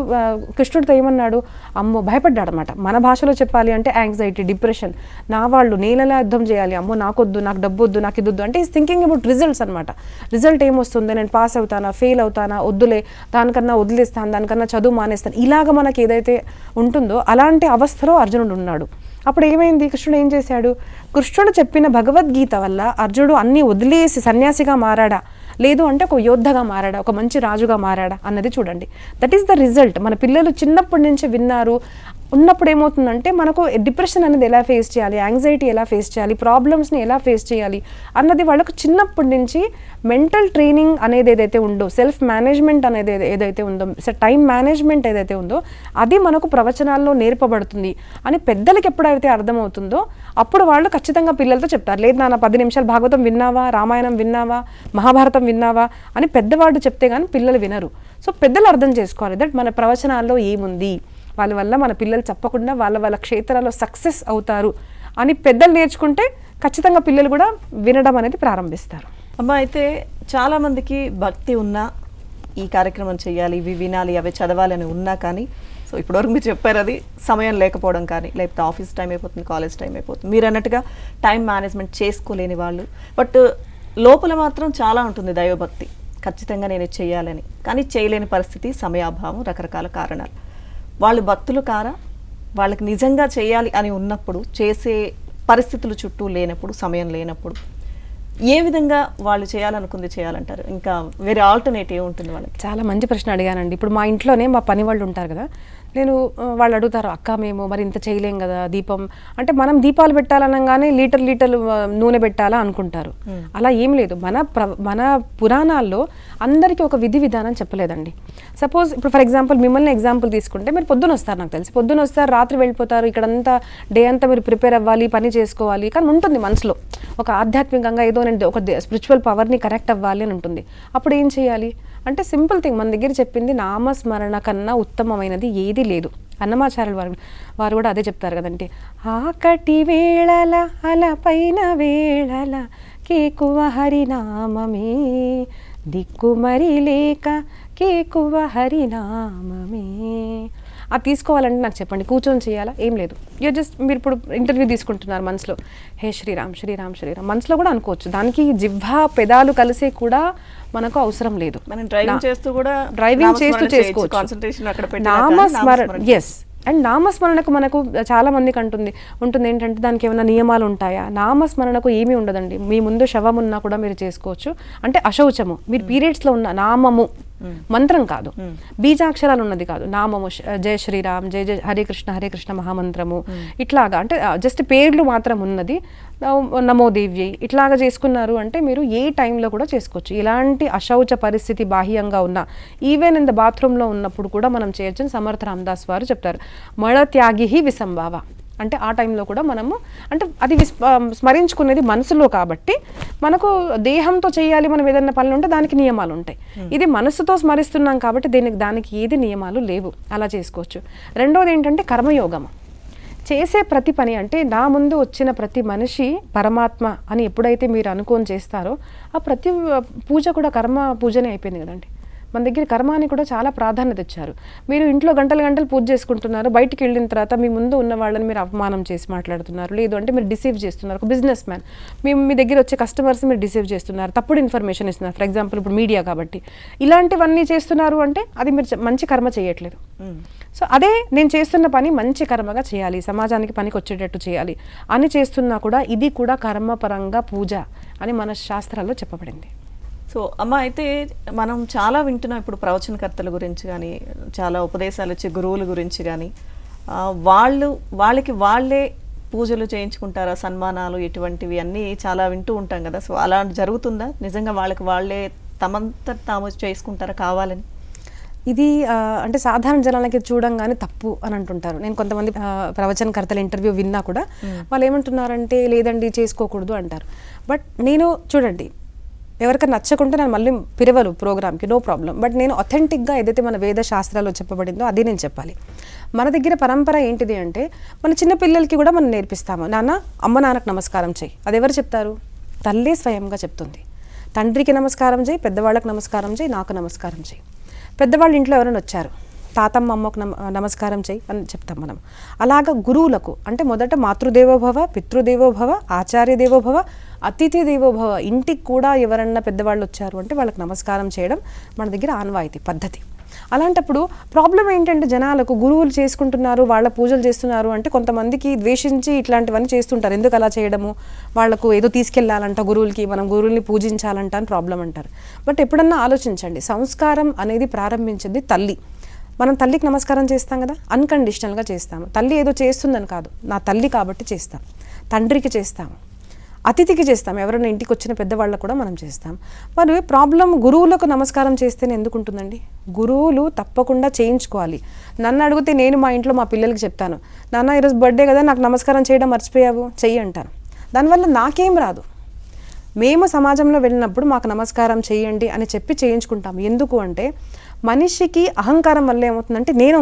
కృష్ణుడితో ఏమన్నాడు? అమ్మో భయపడ్డాడు అనమాట. మన భాషలో చెప్పాలి అంటే యాంగ్జైటీ, డిప్రెషన్, నా వాళ్ళు నేనెలా యుద్ధం చేయాలి, అమ్మో నాకొద్దు, నాకు డబ్బొద్దు, నాకు ఇదొద్దు అంటే ఈస్ థింకింగ్ అబౌట్ రిజల్ట్స్ అనమాట. రిజల్ట్ ఏమొస్తుంది, నేను పాస్ అవుతానా, ఫెయిల్ అవుతానా, వద్దులే, దానికన్నా వదిలేస్తాను, దానికన్నా చదువు మానేస్తాను, ఇలాగ మనకి ఏదైతే ఉంటుందో అలాంటి అవస్థలో అర్జునుడు ఉన్నాడు. అప్పుడు ఏమైంది? కృష్ణుడు ఏం చేశాడు? కృష్ణుడు చెప్పిన భగవద్గీత వల్ల అర్జునుడు అన్నీ వదిలేసి సన్యాసిగా మారాడా లేదు అంటే ఒక యోద్ధగా మారాడా, ఒక మంచి రాజుగా మారాడా అన్నది చూడండి. That is the result. మన పిల్లలు చిన్నప్పటి నుంచి విన్నారు ఉన్నప్పుడు ఏమవుతుందంటే మనకు డిప్రెషన్ అనేది ఎలా ఫేస్ చేయాలి, యాంగ్జైటీ ఎలా ఫేస్ చేయాలి, ప్రాబ్లమ్స్ని ఎలా ఫేస్ చేయాలి అన్నది వాళ్ళకు చిన్నప్పటి నుంచి మెంటల్ ట్రైనింగ్ అనేది ఏదైతే ఉందో, సెల్ఫ్ మేనేజ్మెంట్ అనేది ఏదైతే ఉందో, టైం మేనేజ్మెంట్ ఏదైతే ఉందో అది మనకు ప్రవచనాల్లో నేర్పబడుతుంది అని పెద్దలకి ఎప్పుడైతే అర్థమవుతుందో అప్పుడు వాళ్ళు ఖచ్చితంగా పిల్లలతో చెప్తారు. లేదు నాన్న 10 నిమిషాలు భాగవతం విన్నావా, రామాయణం విన్నావా, మహాభారతం విన్నావా అని పెద్దవాళ్ళు చెప్తే కానీ పిల్లలు వినరు. సో పెద్దలు అర్థం చేసుకోవాలి దట్ మన ప్రవచనాల్లో ఏముంది, వాళ్ళ వల్ల మన పిల్లలు తప్పకుండా వాళ్ళ క్షేత్రాల్లో సక్సెస్ అవుతారు అని పెద్దలు నేర్చుకుంటే ఖచ్చితంగా పిల్లలు కూడా వినడం అనేది ప్రారంభిస్తారు. అమ్మ, అయితే చాలామందికి భక్తి ఉన్నా ఈ కార్యక్రమం చేయాలి, ఇవి వినాలి, అవి చదవాలని ఉన్నా కానీ, సో ఇప్పటివరకు మీరు చెప్పారు అది సమయం లేకపోవడం కానీ, లేకపోతే ఆఫీస్ టైం అయిపోతుంది, కాలేజ్ టైం అయిపోతుంది, మీరు అన్నట్టుగా టైం మేనేజ్మెంట్ చేసుకోలేని వాళ్ళు. బట్ లోపల మాత్రం చాలా ఉంటుంది దైవభక్తి, ఖచ్చితంగా నేను ఇది చేయాలని, కానీ చేయలేని పరిస్థితి, సమయాభావం, రకరకాల కారణాలు. వాళ్ళు భక్తులు కారా? వాళ్ళకి నిజంగా చేయాలి అని ఉన్నప్పుడు, చేసే పరిస్థితులు చుట్టూ లేనప్పుడు, సమయం లేనప్పుడు ఏ విధంగా వాళ్ళు చేయాలనుకుంది చేయాలంటారు? ఇంకా వేరే ఆల్టర్నేటివ్ ఉంటుంది వాళ్ళకి? చాలా మంచి ప్రశ్న అడిగానండి. ఇప్పుడు మా ఇంట్లోనే మా పని వాళ్ళు ఉంటారు కదా, నేను వాళ్ళు అడుగుతారు, అక్క మేము మరి ఇంత చేయలేం కదా దీపం అంటే, మనం దీపాలు పెట్టాలనగానే లీటర్లు నూనె పెట్టాలా అనుకుంటారు. అలా ఏం లేదు. మన పురాణాల్లో అందరికీ ఒక విధి విధానం చెప్పలేదండి. సపోజ్ ఇప్పుడు ఫర్ ఎగ్జాంపుల్ మిమ్మల్ని ఎగ్జాంపుల్ తీసుకుంటే, మీరు పొద్దున వస్తారు, నాకు తెలిసి పొద్దున వస్తారు, రాత్రి వెళ్ళిపోతారు, ఇక్కడంతా డే అంతా మీరు ప్రిపేర్ అవ్వాలి, పని చేసుకోవాలి, కానీ ఉంటుంది మనసులో ఒక ఆధ్యాత్మికంగా ఏదో నేను ఒక స్పిరిచువల్ పవర్ని కనెక్ట్ అవ్వాలి అని ఉంటుంది. అప్పుడు ఏం చేయాలి అంటే సింపుల్ థింగ్, మన దగ్గర చెప్పింది నామస్మరణ కన్నా ఉత్తమమైనది ఏది లేదు. అన్నమాచార్యులు వారు కూడా అదే చెప్తారు కదంటే, ఆకటి వేళల అలపైన వేళల కేకువ హరినామమే, దిక్కుమరి లేక కేకువ హరినామమే. అది తీసుకోవాలంటే నాకు చెప్పండి, కూర్చొని చేయాలా? ఏం లేదు. మీరు ఇప్పుడు ఇంటర్వ్యూ తీసుకుంటున్నారు, మనసులో హే శ్రీరామ్ శ్రీరామ్ శ్రీరామ్ మనసులో కూడా అనుకోవచ్చు. దానికి జిహ్వ పెదాలు కలిసే కూడా మనకు అవసరం లేదు. డ్రైవింగ్ చేస్తూ చేసుకోవచ్చు. నామస్మరణ, ఎస్. అండ్ నామస్మరణకు మనకు చాలా మందికి ఉంటుంది ఏంటంటే, దానికి ఏమైనా నియమాలు ఉంటాయా? నామస్మరణకు ఏమీ ఉండదండి. మీ ముందు శవం ఉన్నా కూడా మీరు చేసుకోవచ్చు. అంటే అశౌచము, మీరు పీరియడ్స్లో ఉన్న నామము, మంత్రం కాదు, బీజాక్షరాలు ఉన్నది కాదు, నామము, జయ శ్రీరామ్, జయ జయ హరే కృష్ణ మహామంత్రము, ఇట్లాగా అంటే జస్ట్ పేర్లు మాత్రం ఉన్నది, నమోదేవ్యై ఇట్లాగా చేసుకున్నారు అంటే మీరు ఏ టైంలో కూడా చేసుకోవచ్చు. ఇలాంటి అశౌచ పరిస్థితి బాహ్యంగా ఉన్న, ఈవెన్ ఇన్ ద బాత్రూంలో ఉన్నప్పుడు కూడా మనం చేయొచ్చని సమర్థ రామదాస్ వారు చెప్తారు. మళత్యాగి విసంభావ అంటే ఆ టైంలో కూడా మనము అంటే అది స్మరించుకునేది మనసులో కాబట్టి, మనకు దేహంతో చేయాలి మనం ఏదైనా పనులు ఉంటే దానికి నియమాలు ఉంటాయి. ఇది మనసుతో స్మరిస్తున్నాం కాబట్టి దానికి ఏది నియమాలు లేవు, అలా చేసుకోవచ్చు. రెండోది ఏంటంటే కర్మయోగం. చేసే ప్రతి పని అంటే, నా ముందు వచ్చిన ప్రతి మనిషి పరమాత్మ అని ఎప్పుడైతే మీరు అనుకొని చేస్తారో, ఆ ప్రతి పూజ కూడా కర్మ పూజనే అయిపోయింది కదండి. మన దగ్గర కర్మాని కూడా చాలా ప్రాధాన్యత ఇచ్చారు. మీరు ఇంట్లో గంటలు పూజ చేసుకుంటున్నారు, బయటికి వెళ్ళిన తర్వాత మీ ముందు ఉన్న వాళ్ళని మీరు అవమానం చేసి మాట్లాడుతున్నారు, లేదు అంటే మీరు డిసీవ్ చేస్తున్నారు. ఒక బిజినెస్ మ్యాన్ మీ దగ్గర వచ్చే కస్టమర్స్ మీరు డిసీవ్ చేస్తున్నారు, తప్పుడు ఇన్ఫర్మేషన్ ఇస్తున్నారు. ఫర్ ఎగ్జాంపుల్ ఇప్పుడు మీడియా కాబట్టి ఇలాంటివన్నీ చేస్తున్నారు అంటే అది మీరు మంచి కర్మ చేయట్లేదు. సో అదే నేను చేస్తున్న పని మంచి కర్మగా చేయాలి, సమాజానికి పనికి వచ్చేటట్టు చేయాలి అని చేస్తున్నా కూడా ఇది కూడా కర్మపరంగా పూజ అని మన శాస్త్రాల్లో చెప్పబడింది. సో అమ్మ, అయితే మనం చాలా వింటున్నాం ఇప్పుడు ప్రవచనకర్తల గురించి కానీ, చాలా ఉపదేశాలు ఇచ్చే గురువుల గురించి కానీ, వాళ్ళకి వాళ్ళే పూజలు చేయించుకుంటారా, సన్మానాలు ఇటువంటివి అన్నీ చాలా వింటూ ఉంటాం కదా. సో అలా జరుగుతుందా నిజంగా? వాళ్ళకి వాళ్ళే తమంతా తాము చేసుకుంటారా కావాలని? ఇది అంటే సాధారణ జనాలకి చూడంగానే తప్పు అని అంటుంటారు. నేను కొంతమంది ప్రవచనకర్తల ఇంటర్వ్యూ విన్నా కూడా వాళ్ళు ఏమంటున్నారంటే, లేదండి చేసుకోకూడదు అంటారు. బట్ నేను చూడండి, ఎవరికైనా నచ్చకుంటే నేను మళ్ళీ పిలవరు ప్రోగ్రామ్కి, నో ప్రాబ్లం. బట్ నేను అథెంటిక్గా ఏదైతే మన వేద శాస్త్రాల్లో చెప్పబడిందో అది నేను చెప్పాలి. మన దగ్గర పరంపర ఏంటిది అంటే, మన చిన్న పిల్లలకి కూడా మనం నేర్పిస్తాము, అమ్మ నాన్నకు నమస్కారం చేయి. అది ఎవరు చెప్తారు? తల్లే స్వయంగా చెప్తుంది. తండ్రికి నమస్కారం చేయి, పెద్దవాళ్ళకి నమస్కారం చేయి, నాకు నమస్కారం చేయి. పెద్దవాళ్ళు ఇంట్లో ఎవరైనా వచ్చారు, తాతమ్మ అమ్మకు నమస్కారం చేయి అని చెప్తాం మనం. అలాగా గురువులకు అంటే మొదట మాతృదేవోభవ, పితృదేవోభవ, ఆచార్య దేవోభవ, అతిథి దేవోభవ. ఇంటికి కూడా ఎవరన్నా పెద్దవాళ్ళు వచ్చారు అంటే వాళ్ళకి నమస్కారం చేయడం మన దగ్గర ఆనవాయితీ పద్ధతి. అలాంటప్పుడు ప్రాబ్లం ఏంటంటే జనాలకు గురువులు చేసుకుంటున్నారు, వాళ్ళ పూజలు చేస్తున్నారు అంటే కొంతమందికి ద్వేషించి ఇట్లాంటివన్నీ చేస్తుంటారు. ఎందుకు అలా చేయడము, వాళ్ళకు ఏదో తీసుకెళ్ళాలంట గురువులకి, మనం గురువుల్ని పూజించాలంట అని ప్రాబ్లం అంటారు. బట్ ఎప్పుడన్నా ఆలోచించండి, సంస్కారం అనేది ప్రారంభించింది తల్లి. మనం తల్లికి నమస్కారం చేస్తాం కదా, అన్కండిషనల్గా చేస్తాము. తల్లి ఏదో చేస్తుందని కాదు, నా తల్లి కాబట్టి చేస్తాం. తండ్రికి చేస్తాము, అతిథికి చేస్తాం, ఎవరైనా ఇంటికి వచ్చిన పెద్దవాళ్ళకు కూడా మనం చేస్తాం. మరి ప్రాబ్లం గురువులకు నమస్కారం చేస్తేనే ఎందుకు ఉంటుందండి? గురువులు తప్పకుండా చేయించుకోవాలి. నన్ను అడిగితే నేను మా ఇంట్లో మా పిల్లలకి చెప్తాను, నాన్న ఈరోజు బర్త్డే కదా, నాకు నమస్కారం చేయడం మర్చిపోయావు, చెయ్యి అంటాను. దానివల్ల నాకేం రాదు. మేము సమాజంలో వెళ్ళినప్పుడు మాకు నమస్కారం చేయండి అని చెప్పి చేయించుకుంటాము. ఎందుకు అంటే మనిషికి అహంకారం వల్ల ఏమవుతుందంటే నేను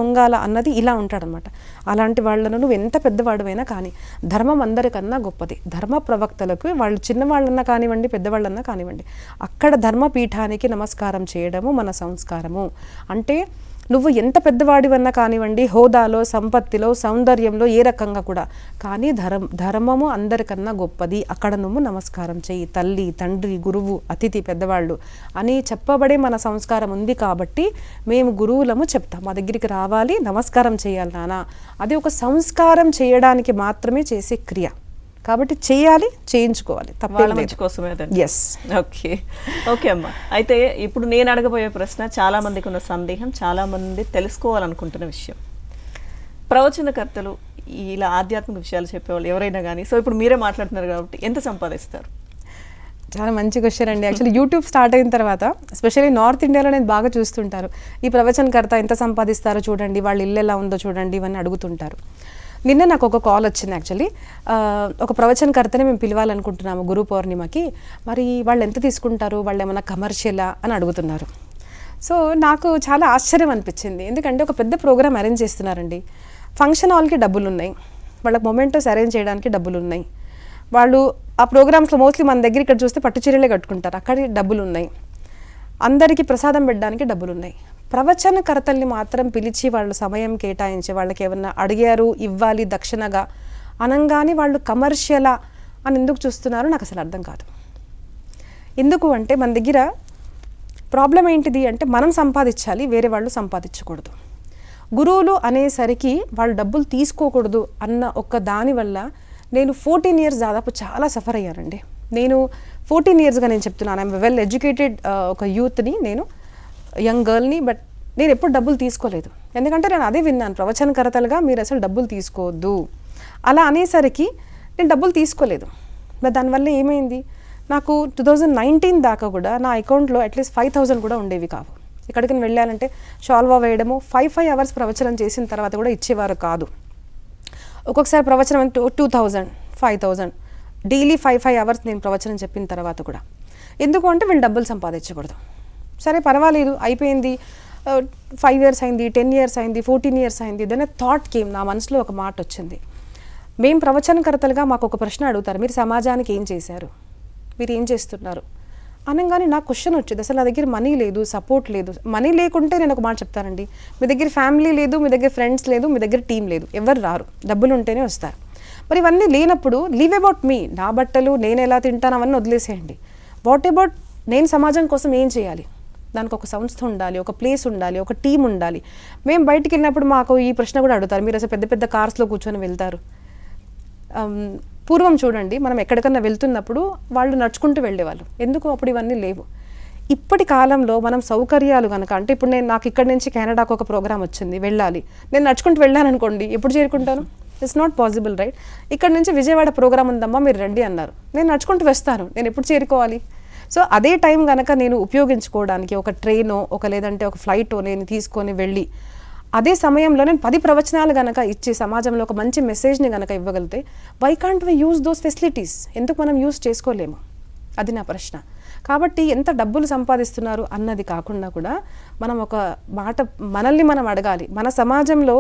ఉంగాల అన్నది ఇలా ఉంటాడనమాట. అలాంటి వాళ్ళను నువ్వు ఎంత పెద్దవాడువైనా కానీ ధర్మం అందరికన్నా గొప్పది. ధర్మ ప్రవక్తలకు వాళ్ళు చిన్నవాళ్ళన్నా కానివ్వండి, పెద్దవాళ్ళన్నా కానివ్వండి, అక్కడ ధర్మపీఠానికి నమస్కారం చేయడము మన సంస్కారము. అంటే నువ్వు ఎంత పెద్దవాడివన్నా కానివ్వండి, హోదాలో, సంపత్తిలో, సౌందర్యంలో, ఏ రకంగా కూడా, కానీ ధర్మము అందరికన్నా గొప్పది. అక్కడ నువ్వు నమస్కారం చెయ్యి. తల్లి, తండ్రి, గురువు, అతిథి, పెద్దవాళ్ళు అని చెప్పబడే మన సంస్కారం ఉంది కాబట్టి మేము గురువులము చెప్తాం, మా దగ్గరికి రావాలి, నమస్కారం చేయాలి నాన్న. అది ఒక సంస్కారం చేయడానికి మాత్రమే చేసే క్రియ కాబట్టి చేయాలి, చేయించుకోవాలి, వాళ్ళ మంచి కోసమే. ఎస్. ఓకే ఓకే అమ్మా. అయితే ఇప్పుడు నేను అడగబోయే ప్రశ్న చాలా మందికి ఉన్న సందేహం, చాలా మంది తెలుసుకోవాలనుకుంటున్న విషయం. ప్రవచనకర్తలు ఇలా ఆధ్యాత్మిక విషయాలు చెప్పేవాళ్ళు ఎవరైనా కానీ, సో ఇప్పుడు మీరే మాట్లాడుతున్నారు కాబట్టి ఎంత సంపాదిస్తారు? చాలా మంచి క్వశ్చన్ అండి. యాక్చువల్లీ యూట్యూబ్ స్టార్ట్ అయిన తర్వాత ఎస్పెషల్లీ నార్త్ ఇండియాలో నేను బాగా చూస్తుంటారు, ఈ ప్రవచనకర్త ఎంత సంపాదిస్తారో చూడండి, వాళ్ళ ఇల్లు ఎలా ఉందో చూడండి, ఇవన్నీ అడుగుతుంటారు. నిన్న నాకు ఒక కాల్ వచ్చింది. యాక్చువల్లీ ఒక ప్రవచనకర్తని మేము పిలవాలనుకుంటున్నాము గురు పౌర్ణిమకి, మరి వాళ్ళు ఎంత తీసుకుంటారు, వాళ్ళు ఏమైనా కమర్షియలా అని అడుగుతున్నారు. సో నాకు చాలా ఆశ్చర్యం అనిపించింది. ఎందుకంటే ఒక పెద్ద ప్రోగ్రామ్ అరేంజ్ చేస్తున్నారండి, ఫంక్షన్ హాల్కి డబ్బులు ఉన్నాయి, వాళ్ళకి మొమెంటోస్ అరేంజ్ చేయడానికి డబ్బులు ఉన్నాయి, వాళ్ళు ఆ ప్రోగ్రామ్స్లో మోస్ట్లీ మన దగ్గర ఇక్కడ చూస్తే పట్టు చీరలే కట్టుకుంటారు, అక్కడ డబ్బులు ఉన్నాయి, అందరికీ ప్రసాదం పెట్టడానికి డబ్బులు ఉన్నాయి. ప్రవచనకర్తల్ని మాత్రం పిలిచి వాళ్ళు సమయం కేటాయించి వాళ్ళకి ఏమన్నా అడిగారు ఇవ్వాలి దక్షిణగా అనంగానే వాళ్ళు కమర్షియలా అని ఎందుకు చూస్తున్నారో నాకు అసలు అర్థం కాదు. ఎందుకు అంటే మన దగ్గర ప్రాబ్లం ఏంటిది అంటే మనం సంపాదించాలి, వేరే వాళ్ళు సంపాదించకూడదు. గురువులు అనేసరికి వాళ్ళు డబ్బులు తీసుకోకూడదు అన్న ఒక్క దానివల్ల నేను 14 years దాదాపు చాలా సఫర్ అయ్యానండి. నేను 14 yearsగా నేను చెప్తున్నాను, ఐఎమ్ వెల్ ఎడ్యుకేటెడ్ ఒక యూత్ని, నేను యంగ్ గర్ల్ని, బట్ నేను ఎప్పుడు డబ్బులు తీసుకోలేదు. ఎందుకంటే నేను అదే విన్నాను, ప్రవచనకర్తలుగా మీరు అసలు డబ్బులు తీసుకోవద్దు అలా అనేసరికి నేను డబ్బులు తీసుకోలేదు. బట్ దానివల్ల ఏమైంది, నాకు 2019 దాకా కూడా నా అకౌంట్లో అట్లీస్ట్ 5,000 కూడా ఉండేవి కావు. ఎక్కడికి వెళ్ళాలంటే షాల్వా వేయడము, 5 hours ప్రవచనం చేసిన తర్వాత కూడా ఇచ్చేవారు కాదు. ఒక్కొక్కసారి ప్రవచనం 2,000, 5,000 డైలీ 5 hours నేను ప్రవచనం చెప్పిన తర్వాత కూడా. ఎందుకు అంటే వీళ్ళు డబ్బులు సంపాదించకూడదు. సరే పర్వాలేదు, అయిపోయింది, 5 years అయింది, 10 years అయింది, 14 years అయింది. దెన్ థాట్ కేమ్, నా మనసులో ఒక మాట వచ్చింది. మేము ప్రవచనకర్తలుగా మాకు ఒక ప్రశ్న అడుగుతారు, మీరు సమాజానికి ఏం చేశారు, మీరు ఏం చేస్తున్నారు అనగానే నాకు క్వశ్చన్ వచ్చింది. అసలు నా దగ్గర మనీ లేదు, సపోర్ట్ లేదు. మనీ లేకుంటే నేను ఒక మాట చెప్తానండి, మీ దగ్గర ఫ్యామిలీ లేదు, మీ దగ్గర ఫ్రెండ్స్ లేదు, మీ దగ్గర టీం లేదు, ఎవరు రారు, డబ్బులు ఉంటేనే వస్తారు. మరి ఇవన్నీ లేనప్పుడు లీవ్ అబౌట్ మీ, నా బట్టలు నేను ఎలా తింటాను అవన్నీ వదిలేసేయండి. వాట్ అబౌట్ నేను సమాజం కోసం ఏం చేయాలి, దానికి ఒక సంస్థ ఉండాలి, ఒక ప్లేస్ ఉండాలి, ఒక టీం ఉండాలి. మేము బయటికి వెళ్ళినప్పుడు మాకు ఈ ప్రశ్న కూడా అడుగుతారు, మీరు అసలు పెద్ద పెద్ద కార్స్లో కూర్చొని వెళ్తారు. పూర్వం చూడండి, మనం ఎక్కడికన్నా వెళ్తున్నప్పుడు వాళ్ళు నడుచుకుంటూ వెళ్ళేవాళ్ళు, ఎందుకు అప్పుడు ఇవన్నీ లేవు. ఇప్పటి కాలంలో మనం సౌకర్యాలు కనుక, అంటే ఇప్పుడు నాకు ఇక్కడ నుంచి కెనడాకు ఒక ప్రోగ్రామ్ వచ్చింది, వెళ్ళాలి, నేను నడుచుకుంటూ వెళ్ళాను అనుకోండి, ఎప్పుడు చేరుకుంటాను? It's not possible, right? ఇక్కడ నుంచి విజయవాడ ప్రోగ్రామ్ ఉందమ్మా మీరు రండి అన్నారు, నేను నడుచుకుంటూ వస్తాను, నేను ఎప్పుడు చేరుకోవాలి? సో అదే టైం కనుక నేను ఉపయోగించుకోవడానికి ఒక ట్రైనో లేదంటే ఒక ఫ్లైటో నేను తీసుకొని వెళ్ళి అదే సమయంలో నేను 10 ప్రవచనాలు కనుక ఇచ్చి సమాజంలో ఒక మంచి మెసేజ్ని కనుక ఇవ్వగలిగితే, why can't we use those facilities? ఎందుకు మనం యూజ్ చేసుకోలేము? అది నా ప్రశ్న. కాబట్టి ఎంత డబ్బులు సంపాదిస్తున్నారు అన్నది కాకుండా కూడా మనం ఒక మాట మనల్ని మనం అడగాలి. మన సమాజంలో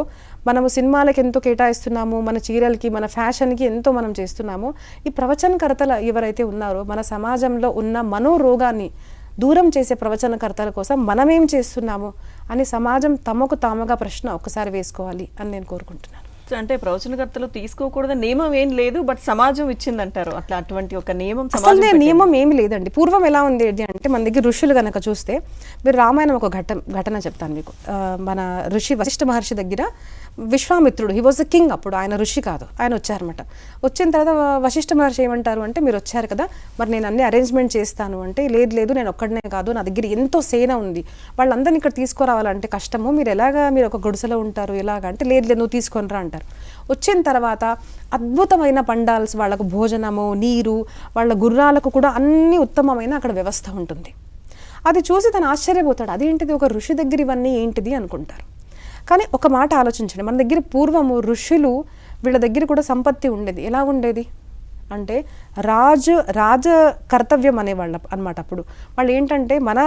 మనము సినిమాలకి ఎంతో కేటాయిస్తున్నాము, మన చీరలకి, మన ఫ్యాషన్కి ఎంతో మనం చేస్తున్నాము. ఈ ప్రవచనకర్తలు ఎవరైతే ఉన్నారో మన సమాజంలో ఉన్న మనోరోగాన్ని దూరం చేసే ప్రవచనకర్తల కోసం మనమేం చేస్తున్నాము అని సమాజం తమకు తాముగా ప్రశ్న ఒక్కసారి వేసుకోవాలి అని నేను కోరుకుంటున్నాను. అంటే ప్రవచనకర్తలు తీసుకోకూడదని నియమం ఏం లేదు, బట్ సమాజం ఇచ్చిందంటారు అట్లా, అటువంటి ఒక నియమం అసలు నియమం ఏమి లేదండి. పూర్వం ఎలా ఉంది అంటే మన దగ్గర ఋషులు కనుక చూస్తే, మీరు రామాయణం ఒక ఘటన చెప్తాను మీకు. మన ఋషి వశిష్ఠ మహర్షి దగ్గర విశ్వామిత్రుడు, హీ వాజ్ ద కింగ్, అప్పుడు ఆయన ఋషి కాదు, ఆయన వచ్చారనమాట. వచ్చిన తర్వాత వశిష్ఠ మహర్షి ఏమంటారు అంటే, మీరు వచ్చారు కదా, మరి నేను అన్ని అరేంజ్మెంట్ చేస్తాను అంటే, లేదు నేను ఒక్కడనే కాదు, నా దగ్గర ఎంతో సేన ఉంది, వాళ్ళందరినీ ఇక్కడ తీసుకురావాలంటే కష్టము, మీరు ఒక గుడిసెలో ఉంటారు ఎలాగా అంటే, లేదు నువ్వు తీసుకొనిరా అంటారు. వచ్చిన తర్వాత అద్భుతమైన పండాల్స్, వాళ్ళకు భోజనము, నీరు, వాళ్ళ గుర్రాలకు కూడా అన్ని ఉత్తమమైన అక్కడ వ్యవస్థ ఉంటుంది. అది చూసి తను ఆశ్చర్యపోతాడు, అదేంటిది ఒక ఋషి దగ్గర ఇవన్నీ ఏంటిది అనుకుంటారు. కానీ ఒక మాట ఆలోచించండి, మన దగ్గర పూర్వము ఋషులు, వీళ్ళ దగ్గర కూడా సంపత్తి ఉండేది. ఎలా ఉండేది అంటే రాజ కర్తవ్యం అనేవాళ్ళ అనమాట. అప్పుడు వాళ్ళు ఏంటంటే, మన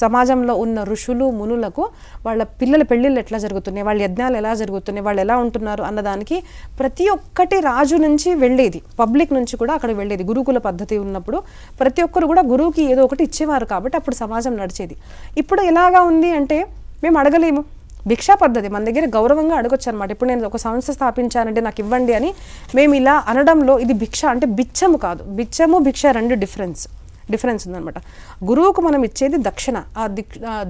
సమాజంలో ఉన్న ఋషులు మునులకు వాళ్ళ పిల్లల పెళ్ళిళ్ళు ఎట్లా జరుగుతున్నాయి, వాళ్ళ యజ్ఞాలు ఎలా జరుగుతున్నాయి, వాళ్ళు ఎలా ఉంటున్నారు అన్నదానికి ప్రతి ఒక్కటి రాజు నుంచి వెళ్ళేది, పబ్లిక్ నుంచి కూడా అక్కడ వెళ్ళేది. గురుకుల పద్ధతి ఉన్నప్పుడు ప్రతి ఒక్కరు కూడా గురువుకి ఏదో ఒకటి ఇచ్చేవారు, కాబట్టి అప్పుడు సమాజం నడిచేది. ఇప్పుడు ఎలాగా ఉంది అంటే, మేము అడగలేము, భిక్షా పద్ధతి, మన దగ్గర గౌరవంగా అడగొచ్చు అనమాట. ఇప్పుడు నేను ఒక సంస్థ స్థాపించానంటే నాకు ఇవ్వండి అని మేము ఇలా అనడంలో, ఇది భిక్ష అంటే బిచ్చము కాదు. బిచ్చము భిక్ష రెండు డిఫరెన్స్ ఉందనమాట. గురువుకు మనం ఇచ్చేది దక్షిణ. ఆ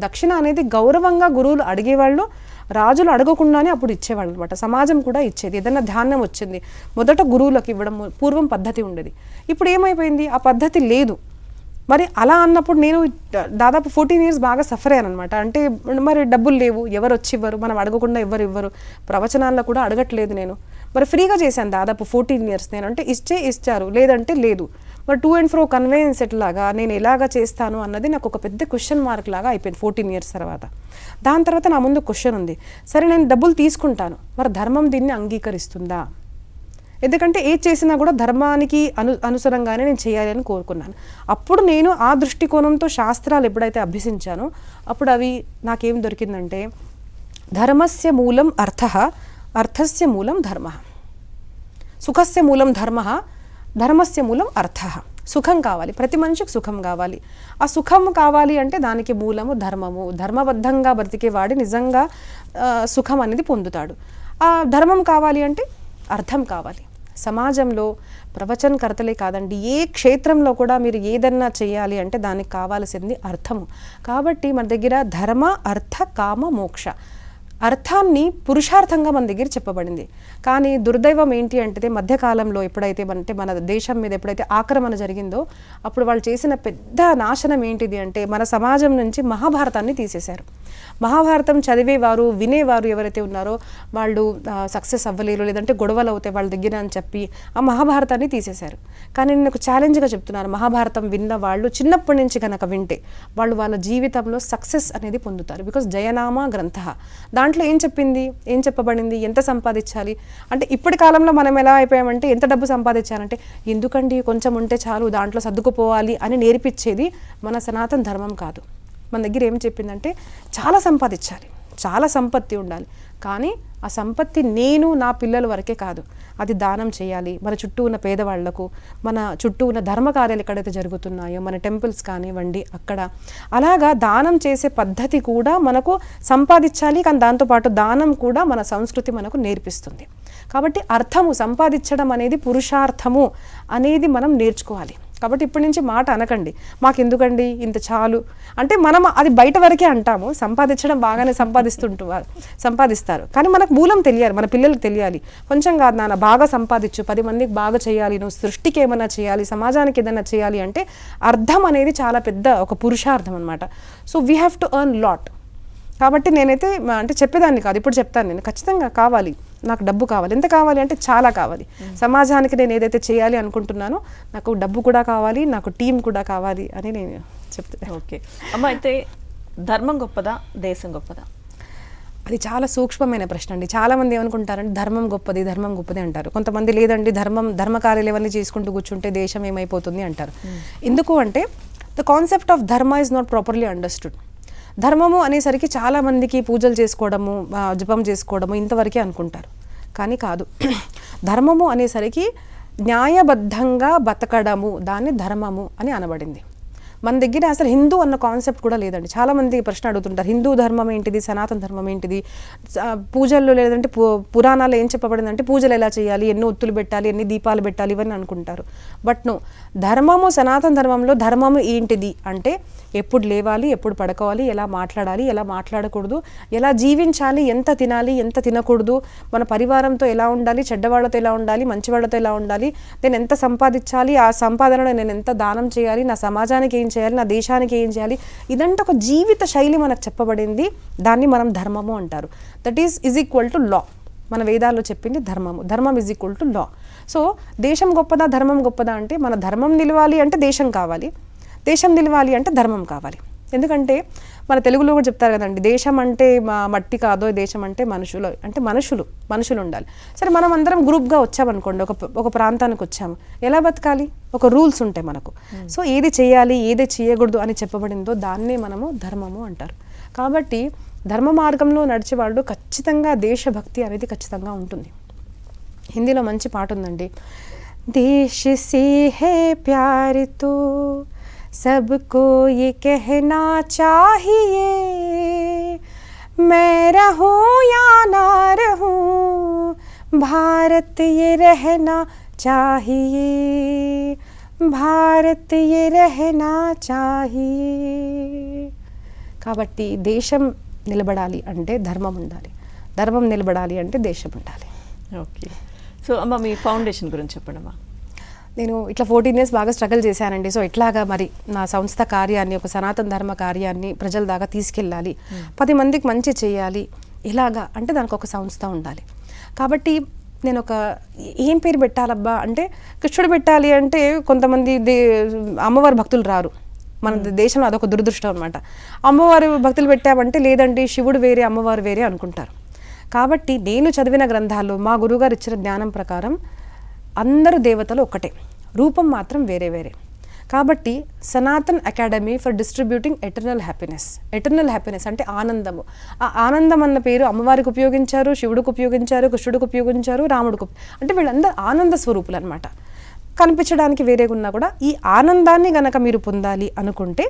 దక్షిణ అనేది గౌరవంగా గురువులు అడిగేవాళ్ళు, రాజులు అడగకుండానే అప్పుడు ఇచ్చేవాళ్ళు అనమాట. సమాజం కూడా ఇచ్చేది. ఏదైనా ధాన్యం వచ్చింది, మొదట గురువులకు ఇవ్వడం పూర్వం పద్ధతి ఉండేది. ఇప్పుడు ఏమైపోయింది, ఆ పద్ధతి లేదు. మరి అలా అన్నప్పుడు నేను దాదాపు 14 years బాగా సఫర్ అయ్యాను అనమాట. అంటే మరి డబ్బులు లేవు, ఎవరు వచ్చి ఇవ్వరు, మనం అడగకుండా ఎవరు ఇవ్వరు, ప్రవచనాల్లో కూడా అడగట్లేదు నేను. మరి ఫ్రీగా చేశాను దాదాపు 14 years నేను. అంటే ఇచ్చారు, లేదంటే లేదు. మరి టూ అండ్ ఫ్రో కన్వేయన్స్ ఎట్లాగా, నేను ఎలాగా చేస్తాను అన్నది నాకు ఒక పెద్ద క్వశ్చన్ మార్క్ లాగా అయిపోయింది 14 years తర్వాత. దాని తర్వాత నా ముందు క్వశ్చన్ ఉంది, సరే నేను డబ్బులు తీసుకుంటాను, మరి ధర్మం దీన్ని అంగీకరిస్తుందా? ఎందుకంటే ఏది చేసినా కూడా ధర్మానికి అనుసరంగానే నేను చేయాలి అని కోరుకున్నాను. అప్పుడు నేను ఆ దృష్టికోణంతో శాస్త్రాలు ఎప్పుడైతే అభ్యసించానో, అప్పుడు అవి నాకేం దొరికిందంటే, ధర్మస్య మూలం అర్థః, అర్థస్య మూలం ధర్మః, సుఖస్య మూలం ధర్మః, ధర్మస్య మూలం అర్థః. సుఖం కావాలి, ప్రతి మనిషికి సుఖం కావాలి. ఆ సుఖం కావాలి అంటే దానికి మూలము ధర్మము. ధర్మబద్ధంగా బ్రతికేవాడి నిజంగా సుఖం అనేది పొందుతాడు. ఆ ధర్మం కావాలి అంటే అర్థం కావాలి. సమాజంలో ప్రవచనకర్తలే కాదండి, ఏ క్షేత్రంలో కూడా మీరు ఏదన్నా చేయాలి అంటే దానికి కావాల్సింది అర్థము. కాబట్టి మన దగ్గర ధర్మ, అర్థ, కామ, మోక్ష, అర్థాన్ని పురుషార్థంగా మన దగ్గర చెప్పబడింది. కానీ దుర్దైవం ఏంటి అంటే, మధ్యకాలంలో ఎప్పుడైతే మన దేశం మీద ఎప్పుడైతే ఆక్రమణ జరిగిందో, అప్పుడు వాళ్ళు చేసిన పెద్ద నాశనం ఏంటిది అంటే, మన సమాజం నుంచి మహాభారతాన్ని తీసేశారు. మహాభారతం చదివేవారు, వినేవారు ఎవరైతే ఉన్నారో వాళ్ళు సక్సెస్ అవ్వలేరు, లేదంటే గొడవలు అవుతాయి వాళ్ళ దగ్గర అని చెప్పి ఆ మహాభారతాన్ని తీసేశారు. కానీ నేను ఒక ఛాలెంజ్గా చెప్తున్నాను, మహాభారతం విన్న వాళ్ళు చిన్నప్పటి నుంచి కనుక వింటే వాళ్ళు వాళ్ళ జీవితంలో సక్సెస్ అనేది పొందుతారు. బికాస్ జయనామా గ్రంథ, దాంట్లో ఏం చెప్పబడింది, ఎంత సంపాదించాలి అంటే, ఇప్పటి కాలంలో మనం ఎలా అయిపోయామంటే, ఎంత డబ్బు సంపాదించాలంటే ఎందుకండి కొంచెం ఉంటే చాలు, దాంట్లో సర్దుకుపోవాలి అని నేర్పించేది మన సనాతన ధర్మం కాదు. మన దగ్గర ఏం చెప్పిందంటే, చాలా సంపాదించాలి, చాలా సంపత్తి ఉండాలి, కానీ ఆ సంపత్తి నేను నా పిల్లల వరకే కాదు, అది దానం చేయాలి. మన చుట్టూ ఉన్న పేదవాళ్లకు, మన చుట్టూ ఉన్న ధర్మకార్యాలు ఎక్కడైతే జరుగుతున్నాయో, మన టెంపుల్స్ కానివ్వండి అక్కడ, అలాగా దానం చేసే పద్ధతి కూడా మనకు సంపాదించాలి. కానీ దాంతోపాటు దానం కూడా మన సంస్కృతి మనకు నేర్పిస్తుంది. కాబట్టి అర్థము సంపాదించడం అనేది పురుషార్థము అనేది మనం నేర్చుకోవాలి. కాబట్టి ఇప్పటి నుంచి మాట అనకండి, మాకు ఎందుకండి ఇంత చాలు అంటే, మనం అది బయట వరకే అంటాము. సంపాదించడం బాగానే సంపాదిస్తారు, కానీ మనకు మూలం తెలియాలి, మన పిల్లలకు తెలియాలి. కొంచెం కాదు నాన్న, బాగా సంపాదించు, 10 మందికి బాగా చేయాలి, నువ్వు సృష్టికి ఏమైనా చేయాలి, సమాజానికి ఏదైనా చేయాలి అంటే అర్థం అనేది చాలా పెద్ద ఒక పురుషార్థం అనమాట. So we have to earn lot. కాబట్టి నేనైతే అంటే చెప్పేదాన్ని కాదు, ఇప్పుడు చెప్తాను, నేను ఖచ్చితంగా కావాలి, నాకు డబ్బు కావాలి. ఎంత కావాలి అంటే చాలా కావాలి. సమాజానికి నేను ఏదైతే చేయాలి అనుకుంటున్నానో నాకు డబ్బు కూడా కావాలి, నాకు టీం కూడా కావాలి అని నేను చెప్తాను. ఓకే అమ్మ, అయితే ధర్మం గొప్పదా, దేశం గొప్పదా? అది చాలా సూక్ష్మమైన ప్రశ్న అండి. చాలామంది ఏమనుకుంటారంటే ధర్మం గొప్పది అంటారు. కొంతమంది లేదండి, ధర్మ కార్యాలు ఇవన్నీ చేసుకుంటూ కూర్చుంటే దేశం ఏమైపోతుంది అంటారు. ఎందుకు అంటే, ద కాన్సెప్ట్ ఆఫ్ ధర్మ ఈజ్ నాట్ ప్రాపర్లీ అండర్స్టూడ్. ధర్మము అనేసరికి చాలామందికి పూజలు చేసుకోవడము, జపం చేసుకోవడము ఇంతవరకే అనుకుంటారు, కానీ కాదు. ధర్మము అనేసరికి న్యాయబద్ధంగా బతకడము, దాన్ని ధర్మము అని అనబడింది. మన దగ్గర అసలు హిందూ అన్న కాన్సెప్ట్ కూడా లేదండి. చాలామంది ప్రశ్న అడుగుతుంటారు, హిందూ ధర్మం ఏంటిది, సనాతన ధర్మం ఏంటిది, పూజల్లో లేదంటే పురాణాలు ఏం చెప్పబడిందంటే పూజలు ఎలా చేయాలి, ఎన్నో ఒత్తులు పెట్టాలి, ఎన్ని దీపాలు పెట్టాలి, ఇవన్నీ అనుకుంటారు. బట్ నో, ధర్మము, సనాతన ధర్మంలో ధర్మము ఏంటిది అంటే ఎప్పుడు లేవాలి, ఎప్పుడు పడుకోవాలి, ఎలా మాట్లాడాలి, ఎలా మాట్లాడకూడదు, ఎలా జీవించాలి, ఎంత తినాలి, ఎంత తినకూడదు, మన పరివారంతో ఎలా ఉండాలి, చెడ్డవాళ్లతో ఎలా ఉండాలి, మంచివాళ్లతో ఎలా ఉండాలి, నేను ఎంత సంపాదించాలి, ఆ సంపాదనలో నేను ఎంత దానం చేయాలి, నా సమాజానికి ఏం చేయాలి, నా దేశానికి ఏం చేయాలి, ఇదంటే ఒక జీవిత శైలి మనకు చెప్పబడింది. దాన్ని మనం ధర్మము అంటారు. దట్ ఈజ్ ఈక్వల్ టు లా. మన వేదాల్లో చెప్పింది ధర్మము. ధర్మం is equal to law. So దేశం గొప్పదా, ధర్మం గొప్పదా అంటే మన ధర్మం నిలవాలి అంటే దేశం కావాలి, దేశం నిలవాలి అంటే ధర్మం కావాలి. ఎందుకంటే మన తెలుగులో కూడా చెప్తారు కదండి, దేశం అంటే మట్టి కాదో, దేశం అంటే మనుషులు, అంటే మనుషులు ఉండాలి. సరే, మనం అందరం గ్రూప్గా వచ్చామనుకోండి, ఒక ప్రాంతానికి వచ్చాము, ఎలా బతకాలి, ఒక రూల్స్ ఉంటాయి మనకు. సో ఏది చేయాలి, ఏది చేయకూడదు అని చెప్పబడిందో దాన్నే మనము ధర్మము అంటారు. కాబట్టి ధర్మ మార్గంలో నడిచేవాళ్ళు ఖచ్చితంగా దేశభక్తి అనేది ఖచ్చితంగా ఉంటుంది. హిందీలో మంచి పాట ఉందండి, దేశ్ సే హై ప్యార్ తో सबको ये कहना चाहिए, मैं रहूं या ना रहूं, भारत ये रहना चाहिए, भारत ये रहना चाहिए. కాబట్టి దేశం నిలబడాలి అంటే ధర్మం ఉండాలి, ధర్మం నిలబడాలి అంటే దేశం ఉండాలి. ఓకే. సో అమ్మ, మీ ఫౌండేషన్ గురించి చెప్పండి అమ్మా. నేను ఇట్లా 14 years బాగా స్ట్రగుల్ చేశానండి. సో ఇట్లాగా మరి నా సంస్థ కార్యాన్ని, ఒక సనాతన ధర్మ కార్యాన్ని ప్రజల దాకా తీసుకెళ్ళాలి, 10 మందికి మంచి చేయాలి, ఇలాగా అంటే దానికి ఒక సంస్థ ఉండాలి. కాబట్టి నేను ఒక ఏం పేరు పెట్టాలబ్బా అంటే, కృష్ణుడు పెట్టాలి అంటే కొంతమంది అమ్మవారి భక్తులు రారు మన దేశంలో, అదొక దురదృష్టం అనమాట. అమ్మవారి భక్తులు పెట్టామంటే లేదండి శివుడు వేరే, అమ్మవారు వేరే అనుకుంటారు. కాబట్టి నేను చదివిన గ్రంథాల్లో మా గురువుగారు ఇచ్చిన జ్ఞానం ప్రకారం అందరూ దేవతలు ఒకటే, రూపం మాత్రం వేరే వేరే. కాబట్టి Sanatan academy for distributing eternal happiness. Eternal happiness అంటే ఆనందము. ఆ ఆనందం అన్న పేరు అమ్మవారికి ఉపయోగించారు, శివుడికి ఉపయోగించారు, కృష్ణుడికి ఉపయోగించారు, రాముడికి, అంటే వీళ్ళందరూ ఆనంద స్వరూపులు అనమాట. కనిపించడానికి వేరేగా ఉన్నా కూడా ఈ ఆనందాన్ని గనక మీరు పొందాలి అనుకుంటే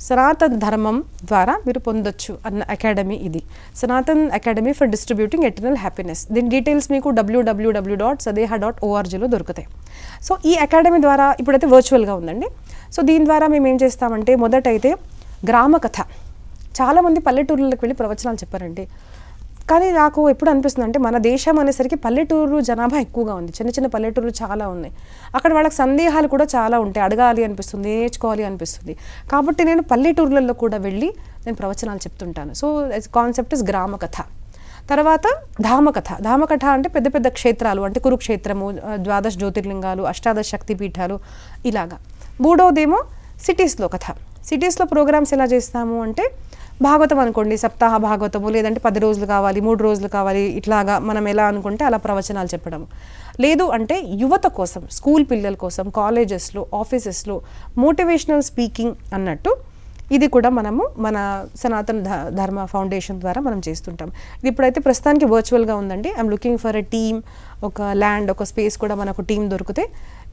సనాతన ధర్మం ద్వారా మీరు పొందొచ్చు అన్న అకాడమీ ఇది, Sanatan academy for distributing eternal happiness. దీని డీటెయిల్స్ మీకు www.sadeha.org దొరుకుతాయి. సో ఈ అకాడమీ ద్వారా ఇప్పుడైతే వర్చువల్గా ఉందండి. సో దీని ద్వారా మేము ఏం చేస్తామంటే, మొదటైతే గ్రామ కథ, చాలామంది పల్లెటూర్లకు వెళ్ళి ప్రవచనాలు చెప్పారండి. కానీ నాకు ఎప్పుడు అనిపిస్తుంది అంటే, మన దేశం అనేసరికి పల్లెటూరు జనాభా ఎక్కువగా ఉంది, చిన్న చిన్న పల్లెటూర్లు చాలా ఉన్నాయి, అక్కడ వాళ్ళకి సందేహాలు కూడా చాలా ఉంటాయి, అడగాలి అనిపిస్తుంది, నేర్చుకోవాలి అనిపిస్తుంది. కాబట్టి నేను పల్లెటూర్లలో కూడా వెళ్ళి నేను ప్రవచనాలు చెప్తుంటాను. సో కాన్సెప్ట్ ఇస్ గ్రామ కథ. తర్వాత ధామకథ. ధామకథ అంటే పెద్ద పెద్ద క్షేత్రాలు, అంటే కురుక్షేత్రము, 12 జ్యోతిర్లింగాలు, 18 శక్తిపీఠాలు, ఇలాగా. మూడవదేమో సిటీస్లో కథ. సిటీస్లో ప్రోగ్రామ్స్ ఎలా చేస్తాము అంటే, భాగవతం అనుకోండి, సప్తాహ భాగవతము, లేదంటే 10 రోజులు కావాలి, 3 రోజులు కావాలి, ఇట్లాగా మనం ఎలా అనుకుంటే అలా ప్రవచనాలు చెప్పడం. లేదు అంటే యువత కోసం, స్కూల్ పిల్లల కోసం, కాలేజెస్లో, ఆఫీసెస్లో మోటివేషనల్ స్పీకింగ్ అన్నట్టు ఇది కూడా మనము మన సనాతన ధర్మ ఫౌండేషన్ ద్వారా మనం చేస్తుంటాం. ఇది ఇప్పుడైతే ప్రస్తుతానికి వర్చువల్గా ఉందండి. I'm looking for a team, ఒక ల్యాండ్, ఒక స్పేస్ కూడా మనకు టీం దొరికితే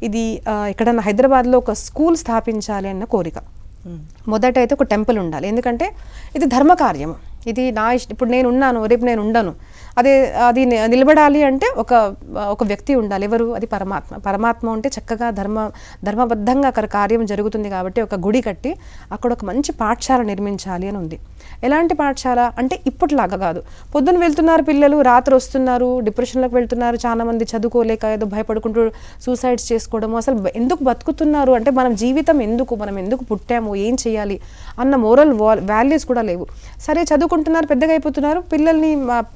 ఇది ఎక్కడన్నా హైదరాబాద్లో ఒక స్కూల్ స్థాపించాలి అన్న కోరిక. మొదట అయితే ఒక టెంపుల్ ఉండాలి, ఎందుకంటే ఇది ధర్మకార్యం, ఇది నా ఇప్పుడు నేను ఉన్నాను, రేపు నేను ఉండను, అది నిలబడాలి అంటే ఒక వ్యక్తి ఉండాలి. ఎవరు? అది పరమాత్మ. పరమాత్మ ఉంటే చక్కగా ధర్మబద్ధంగా అక్కడ కార్యం జరుగుతుంది. కాబట్టి ఒక గుడి కట్టి అక్కడ ఒక మంచి పాఠశాల నిర్మించాలి అని ఉంది. ఎలాంటి పాఠశాల అంటే ఇప్పటిలాగా కాదు, పొద్దున్న వెళ్తున్నారు పిల్లలు, రాత్రి వస్తున్నారు, డిప్రెషన్లోకి వెళ్తున్నారు, చాలామంది చదువుకోలేక ఏదో భయపడుకుంటూ సూసైడ్స్ చేసుకోవడము. అసలు ఎందుకు బతుకుతున్నారు అంటే, మనం జీవితం ఎందుకు, మనం ఎందుకు పుట్టాము, ఏం చేయాలి అన్న మోరల్ వాల్యూస్ కూడా లేవు. సరే చదువుకుంటున్నారు, పెద్దగా అయిపోతున్నారు, పిల్లల్ని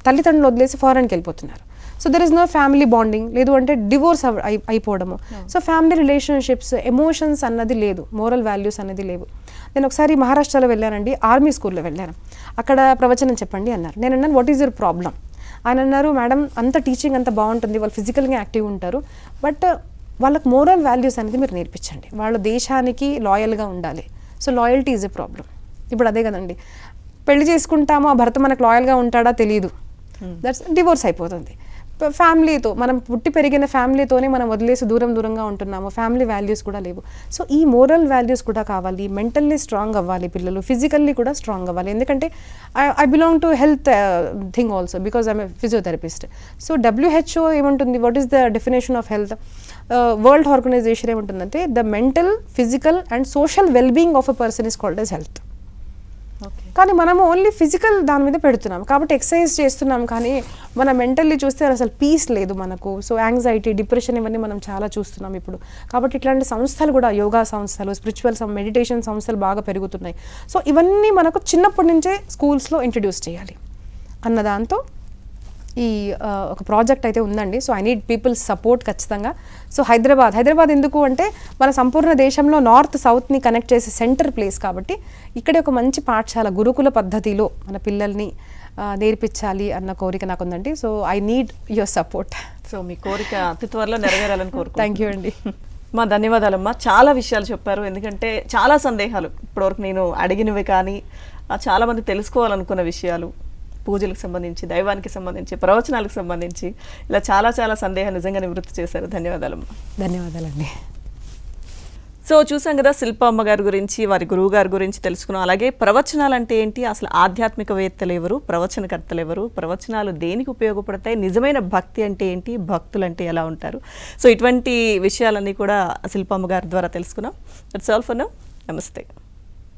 తల్లిదండ్రులు వదిలేసి ఫారెన్కి వెళ్ళిపోతున్నారు. So there is no family bonding, లేదు అంటే డివోర్స్ అయిపోవడము. సో ఫ్యామిలీ రిలేషన్షిప్స్, ఎమోషన్స్ అన్నది లేదు, మోరల్ వాల్యూస్ అనేది లేవు. నేను ఒకసారి మహారాష్ట్రలో వెళ్ళానండి, ఆర్మీ స్కూల్లో వెళ్ళాను. అక్కడ ప్రవచనం చెప్పండి అన్నారు. నేను అన్నాను, వాట్ ఈజ్ యువర్ ప్రాబ్లం? ఆయన అన్నారు, మేడం అంత టీచింగ్ అంత బాగుంటుంది, వాళ్ళు ఫిజికల్గా యాక్టివ్ ఉంటారు, బట్ వాళ్ళకి మోరల్ వాల్యూస్ అనేది మీరు నేర్పించండి, వాళ్ళ దేశానికి లాయల్గా ఉండాలి. So loyalty is a problem. ఇప్పుడు అదే కదండి, పెళ్లి చేసుకుంటాము, ఆ భర్త మనకు లాయల్గా ఉంటాడా తెలియదు, దట్స్ డివోర్స్ అయిపోతుంది. ఫ్యామిలీతో మనం పుట్టి పెరిగిన ఫ్యామిలీతోనే మనం వదిలేసి దూరంగా ఉంటున్నాము, ఫ్యామిలీ వాల్యూస్ కూడా లేవు. సో ఈ మోరల్ వాల్యూస్ కూడా కావాలి, మెంటల్లీ స్ట్రాంగ్ అవ్వాలి పిల్లలు, ఫిజికల్లీ కూడా స్ట్రాంగ్ అవ్వాలి. ఎందుకంటే I belong to health thing also because I'm physiotherapist. So WHO ఏముంటుంది, what is the definition of health? World organization ఏముంటుందంటే the mental, physical and social wellbeing of a person is called as health. కానీ మనము only physical దాని మీద పెడుతున్నాం కాబట్టి exercise చేస్తున్నాం, కానీ మన మెంటల్లీ చూస్తే అసలు పీస్ లేదు మనకు. సో యాంగ్జైటీ, డిప్రెషన్ ఇవన్నీ మనం చాలా చూస్తున్నాం ఇప్పుడు. కాబట్టి ఇట్లాంటి సంస్థలు కూడా, యోగా సంస్థలు, స్పిరిచువల్ మెడిటేషన్ సంస్థలు బాగా పెరుగుతున్నాయి. సో ఇవన్నీ మనకు చిన్నప్పటి నుంచే స్కూల్స్లో ఇంట్రడ్యూస్ చేయాలి అన్న దాంతో ఈ ఒక ప్రాజెక్ట్ అయితే ఉందండి. So I need people support ఖచ్చితంగా. సో హైదరాబాద్ ఎందుకు అంటే మన సంపూర్ణ దేశంలో నార్త్ సౌత్ని కనెక్ట్ చేసే సెంటర్ ప్లేస్ కాబట్టి ఇక్కడే ఒక మంచి పాఠశాల గురుకుల పద్ధతిలో మన పిల్లల్ని నేర్పించాలి అన్న కోరిక నాకు ఉందండి. So I need your support. So మీ కోరిక అతి త్వరలో నెరవేరాలని కోరుకుంటున్నాను. థ్యాంక్ యూ అండి. మా ధన్యవాదాలమ్మా. చాలా విషయాలు చెప్పారు. ఎందుకంటే చాలా సందేహాలు ఇప్పటివరకు నేను అడిగినవి కానీ చాలామంది తెలుసుకోవాలనుకున్న విషయాలు, పూజలకు సంబంధించి, దైవానికి సంబంధించి, ప్రవచనాలకు సంబంధించి ఇలా చాలా సందేహాలు నిజంగా నివృత్తి చేశారు. ధన్యవాదాలమ్మా. ధన్యవాదాలండి. సో చూసాం కదా శిల్ప అమ్మగారి గురించి, వారి గురువు గారి గురించి తెలుసుకున్నాం. అలాగే ప్రవచనాలు అంటే ఏంటి, అసలు ఆధ్యాత్మికవేత్తలు ఎవరు, ప్రవచనకర్తలు ఎవరు, ప్రవచనాలు దేనికి ఉపయోగపడతాయి, నిజమైన భక్తి అంటే ఏంటి, భక్తులు అంటే ఎలా ఉంటారు. సో ఇటువంటి విషయాలన్నీ కూడా శిల్ప అమ్మగారి ద్వారా తెలుసుకున్నాం. That's all for now. నమస్తే.